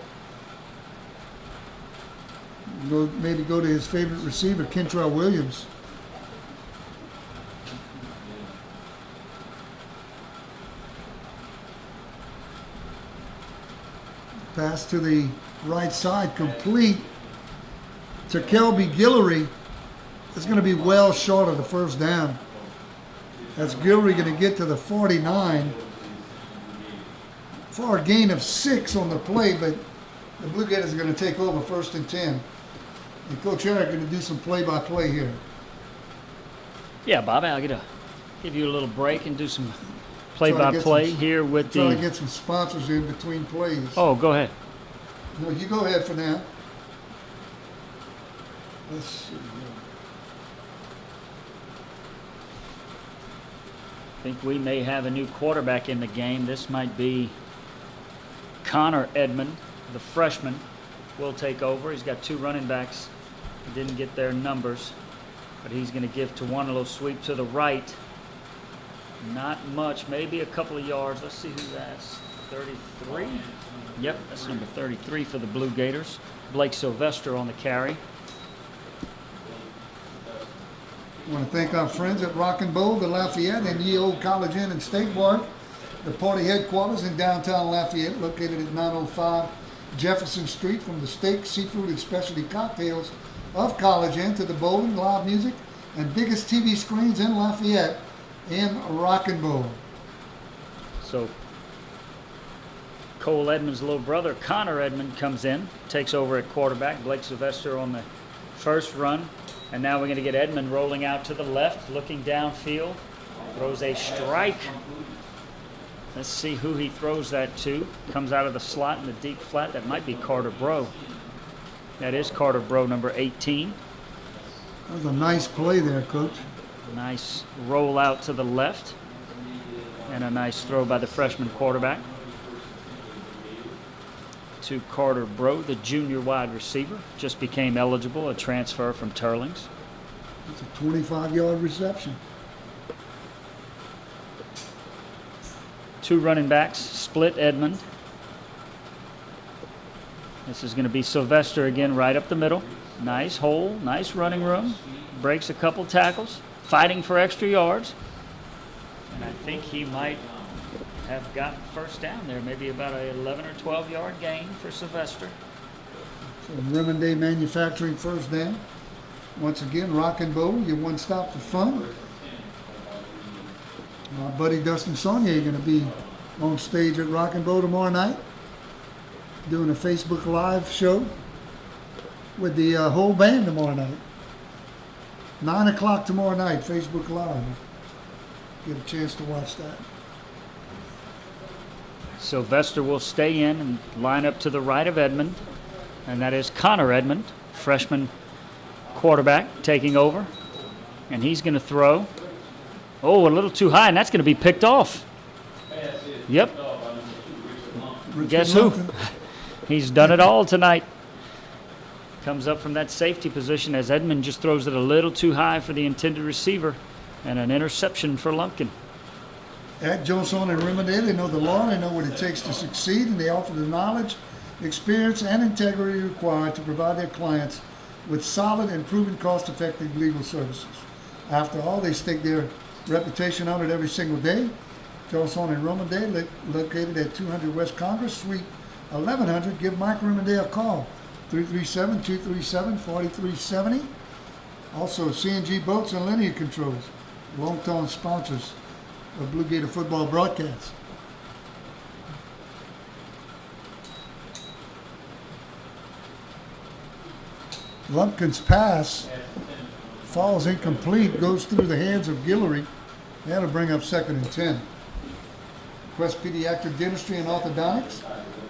Maybe go to his favorite receiver, Kentrell Williams. Pass to the right side, complete to Kelby Guillory. It's going to be well short of the first down. That's Guillory going to get to the 49 for a gain of 6 on the play, but the Blue Gators are going to take over 1st and 10. And Coach Eric going to do some play-by-play here. Yeah, Bobby, I'll give you a little break and do some play-by-play here with Trying to the. get some sponsors in between plays. Oh, go ahead. No, you go ahead for now. Let's see. I think we may have a new quarterback in the game. This might be Connor Edmond, the freshman, will take over. He's got 2 running backs. He didn't get their numbers, but he's going to give to one a little sweep to the right. Not much, maybe a couple of yards. Let's see who that's. 33? Yep, that's number 33 for the Blue Gators. Blake Sylvester on the carry. I want to thank our friends at Rock and Bowl, the Lafayette, and Ye Old College Inn and State Bar, the party headquarters in downtown Lafayette, located at 905 Jefferson Street. From the steak, seafood, and specialty cocktails of College Inn to the bowling, live music, and biggest TV screens in Lafayette in Rock and Bowl. So Cole Edmonds' little brother, Connor Edmond, comes in, takes over at quarterback. Blake Sylvester on the first run. And now we're going to get Edmond rolling out to the left, looking downfield. Throws a strike. Let's see who he throws that to. Comes out of the slot in the deep flat. That might be Carter Bro. That is Carter Bro, number 18. That was a nice play there, Coach. Nice roll out to the left. And a nice throw by the freshman quarterback to Carter Bro, the junior wide receiver. Just became eligible, a transfer from Turlings. It's a 25-yard reception. 2 running backs, split Edmond. This is going to be Sylvester again, right up the middle. Nice hole, nice running room. Breaks a couple tackles, fighting for extra yards. And I think he might have gotten first down there, maybe about a 11 or 12-yard gain for Sylvester. So Remondade Manufacturing first down. Once again, Rock and Bowl, your one stop for fun. My buddy Dustin Saunier going to be on stage at Rock and Bowl tomorrow night, doing a Facebook Live show with the whole band tomorrow night. 9 o'clock tomorrow night, Facebook Live. Get a chance to watch that. Sylvester will stay in and line up to the right of Edmond, and that is Connor Edmond, freshman quarterback, taking over. And he's going to throw. Oh, a little too high, and that's going to be picked off. Yep. Guess who? He's done it all tonight. Comes up from that safety position as Edmond just throws it a little too high for the intended receiver, and an interception for Lumpkin. At Johnson and Remondade, they know the law, they know what it takes to succeed, and they offer the knowledge, experience, and integrity required to provide their clients with solid and proven cost-effective legal services. After all, they stake their reputation on it every single day. Johnson and Remondade, located at 200 West Congress, Suite 1100. Give Mike Remondade a call, 337-237-4370. Also, CNG Boats and Linear Controls, long-term sponsors of Blue Gator football broadcasts. Lumpkin's pass falls incomplete, goes through the hands of Guillory. That'll bring up 2nd and 10. Quest Pediatric Dentistry and Orthodontics,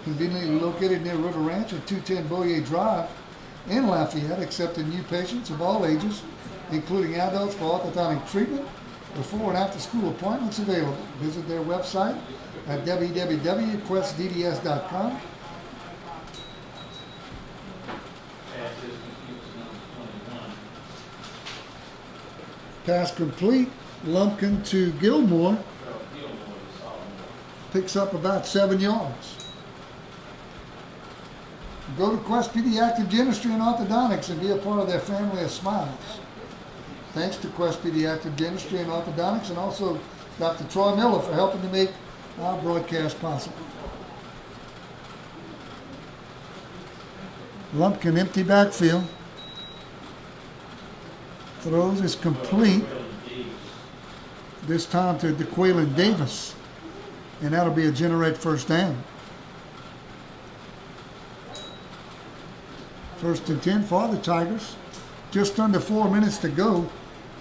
conveniently located near River Ranch at 210 Boyer Drive in Lafayette, accepting new patients of all ages, including adults for orthodontic treatment. Before and after school appointments available. Visit their website at www.questdds.com. Pass this confused number 21. Pass complete. Lumpkin to Gilmore. Cheryl Gilmore, the sophomore. Picks up about 7 yards. Go to Quest Pediatric Dentistry and Orthodontics and be a part of their family of smiles. Thanks to Quest Pediatric Dentistry and Orthodontics, and also Dr. Troy Miller for helping to make our broadcast possible. Lumpkin empty backfield. Throws is complete. This time to DeQuaylen Davis. And that'll be a Jeanerette first down. 1st and 10 for the Tigers. Just under 4 minutes to go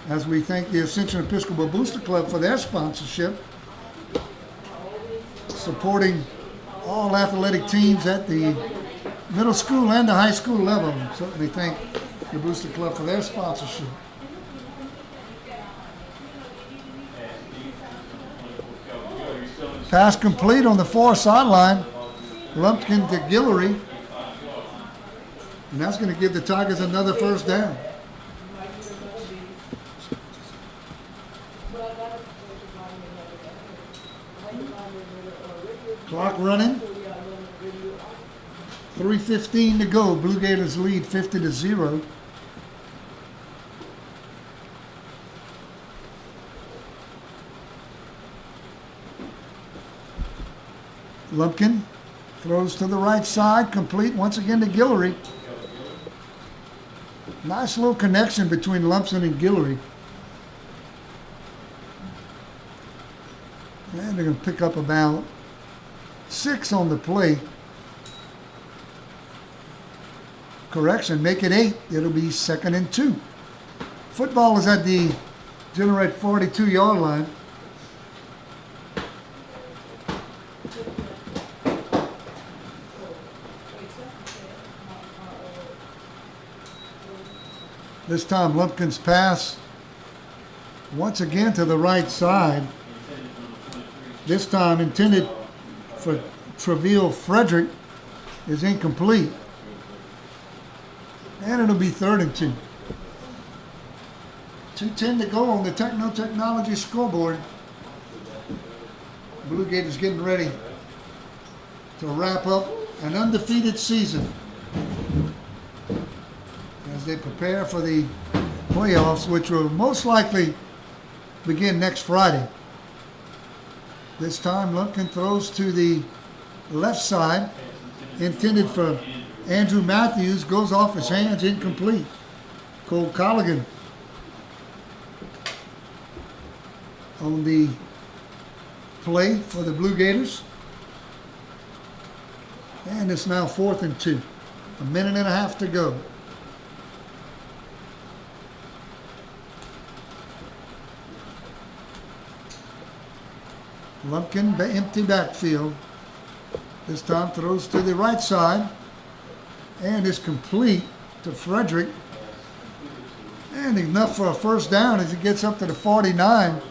as we thank the Ascension Episcopal Booster Club for their sponsorship, supporting all athletic teams at the middle school and the high school level. Certainly thank the Booster Club for their sponsorship. Pass complete on the far sideline. Lumpkin to Guillory. And that's going to give the Tigers another first down. Clock running. 3:15 to go. Blue Gators lead 50-0. Lumpkin throws to the right side, complete once again to Guillory. Nice little connection between Lumpkin and Guillory. And they're going to pick up about 6 on the play. Correction, make it 8. It'll be 2nd and 2. Football is at the Jeanerette 42-yard line. This time Lumpkin's pass once again to the right side. This time intended for Treville Frederick is incomplete. And it'll be 3rd and 2. 2:10 to go on the Technology scoreboard. Blue Gators getting ready to wrap up an undefeated season as they prepare for the playoffs, which will most likely begin next Friday. This time Lumpkin throws to the left side, intended for Andrew Matthews, goes off his hands, incomplete. Cole Colligan on the play for the Blue Gators. And it's now 4th and 2. 1.5 minutes to go. Lumpkin, empty backfield. This time throws to the right side and is complete to Frederick. And enough for a first down as he gets up to the 49.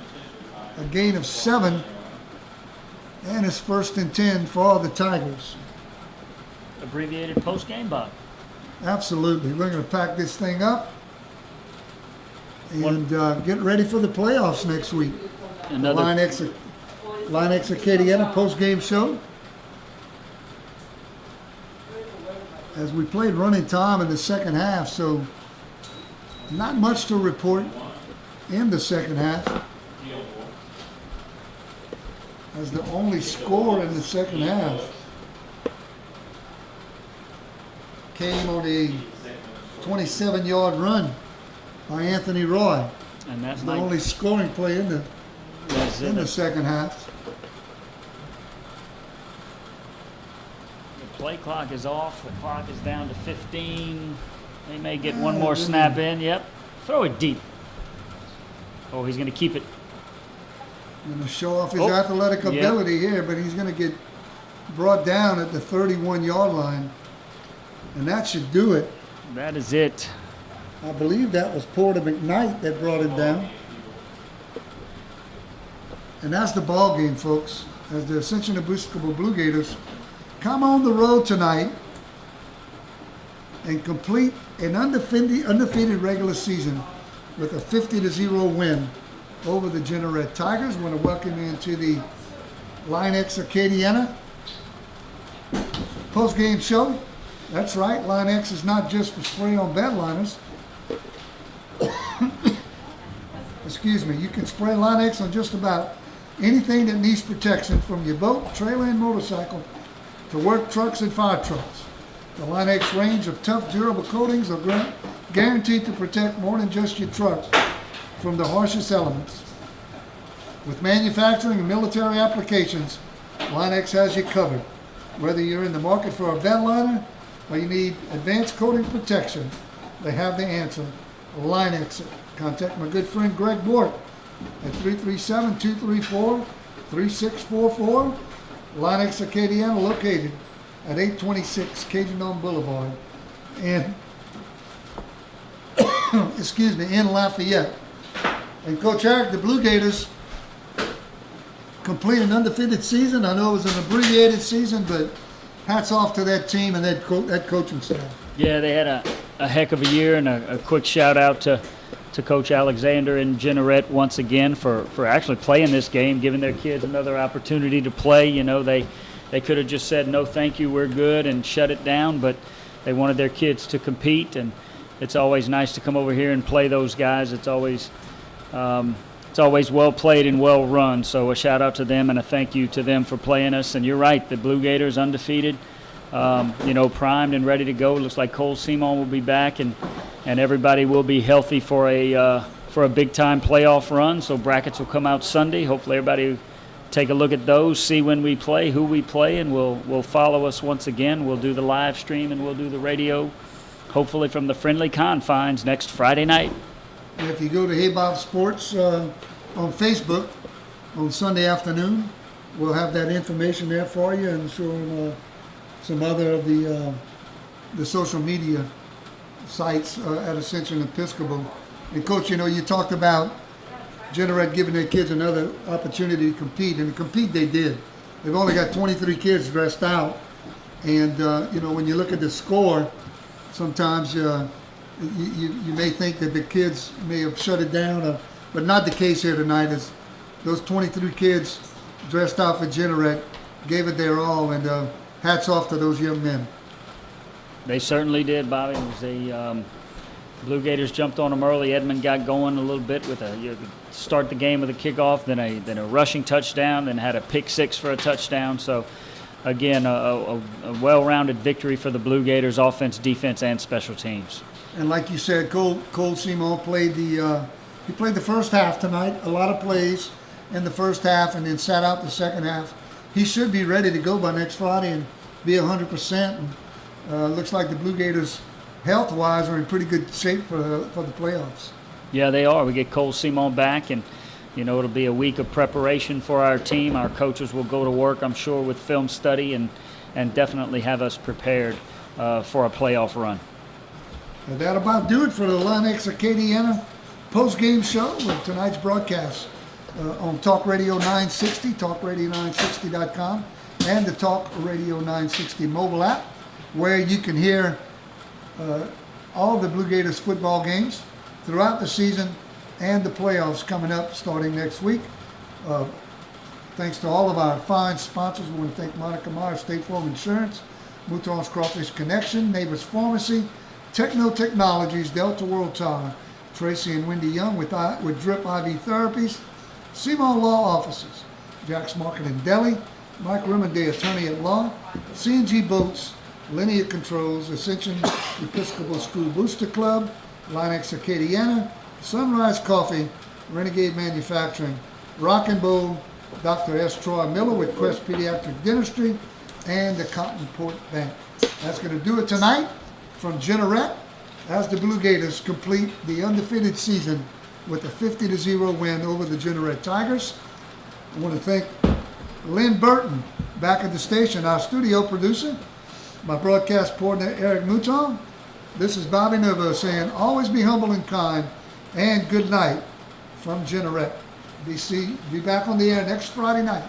A gain of 7. And it's 1st and 10 for all the Tigers. Abbreviated post-game, Bob. Absolutely. We're going to pack this thing up and get ready for the playoffs next week. Another Line X Acadiana post-game show. As we played running time in the second half, so not much to report in the second half. As the only score in the second half came on a 27-yard run by Anthony Roy. And that's The only scoring play in the second half. The play clock is off. The clock is down to 15. They may get one more snap in. Yep. Throw it deep. Oh, he's going to keep it. Going to show off his Oh, athletic yeah. ability here, but he's going to get brought down at the 31-yard line, and that should do it. That is it. I believe that was Porter McKnight that brought him down. And that's the ball game, folks, as the Ascension Episcopal Blue Gators come on the road tonight and complete an undefeated regular season with a 50-0 win over the Jeanerette Tigers. I want to welcome you into the Line X Acadiana post-game show. That's right, Line X is not just for spray-on bedliners. Excuse me, you can spray Line X on just about anything that needs protection, from your boat, trailer, and motorcycle to work trucks and fire trucks. The Line X range of tough, durable coatings are guaranteed to protect more than just your truck from the harshest elements. With manufacturing and military applications, Line X has you covered. Whether you're in the market for a bedliner or you need advanced coating protection, they have the answer. Line X. Contact my good friend Greg Bort at 337-234-3644. Line X Acadiana, located at 826 Cajun Dome Boulevard and excuse me, in Lafayette. And Coach Eric, the Blue Gators complete an undefeated season. I know it was an abbreviated season, but hats off to that team and that coaching staff. Yeah, they had a heck of a year, and a quick shout out to Coach Alexander and Jeanerette once again for actually playing this game, giving their kids another opportunity to play. You know, they could have just said, no, thank you, we're good, and shut it down, but they wanted their kids to compete, and it's always nice to come over here and play those guys. It's always well played and well run, so a shout out to them and a thank you to them for playing us. And you're right, the Blue Gators undefeated, primed and ready to go. It looks like Cole Simon will be back, and everybody will be healthy for a big-time playoff run. So brackets will come out Sunday. Hopefully everybody take a look at those, see when we play, who we play, and will follow us once again. We'll do the live stream and we'll do the radio, hopefully from the friendly confines next Friday night. And if you go to Hey Bob Sports on Facebook on Sunday afternoon, we'll have that information there for you, and some other of the social media sites at Ascension Episcopal. And Coach, you talked about Jeanerette giving their kids another opportunity to compete, and to compete they did. They've only got 23 kids dressed out, and when you look at the score, sometimes you may think that the kids may have shut it down, but not the case here tonight. As those 23 kids dressed out for Jeanerette gave it their all, and hats off to those young men. They certainly did, Bobby. It was Blue Gators jumped on them early. Edmond got going a little bit with start the game with a kickoff, then a rushing touchdown, then had a pick six for a touchdown. So, again, a well-rounded victory for the Blue Gators, offense, defense, and special teams. And like you said, Cole Simon played the first half tonight. A lot of plays in the first half, and then sat out the second half. He should be ready to go by next Friday and be 100%. Looks like the Blue Gators, health-wise, are in pretty good shape for the playoffs. Yeah, they are. We get Cole Simon back, and it'll be a week of preparation for our team. Our coaches will go to work, I'm sure, with film study and definitely have us prepared for a playoff run. And that about do it for the Line X Acadiana post-game show with tonight's broadcast on Talk Radio 960, talkradio960.com, and the Talk Radio 960 mobile app, where you can hear all the Blue Gators football games throughout the season and the playoffs coming up starting next week. Thanks to all of our fine sponsors. We want to thank Monica Meyer, State Farm Insurance, Mouton's Crawfish Connection, Neighbors Pharmacy, Techno Technologies, Delta World Tower, Tracy and Wendy Young with Drip IV Therapies, Simon Law Offices, Jack's Market and Deli, Mike Rimonday, Attorney at Law, C&G Boats, Linear Controls, Ascension Episcopal School Booster Club, Line X Acadiana, Sunrise Coffee, Renegade Manufacturing, Rock and Bowl, Dr. S. Troy Miller with Quest Pediatric Dentistry, and the Cotton Port Bank. That's going to do it tonight from Jeanerette as the Blue Gators complete the undefeated season with a 50-0 win over the Jeanerette Tigers. I want to thank Lynn Burton back at the station, our studio producer, my broadcast coordinator, Eric Mouton. This is Bobby Novo saying, always be humble and kind, and good night from Jeanerette. Be back on the air next Friday night.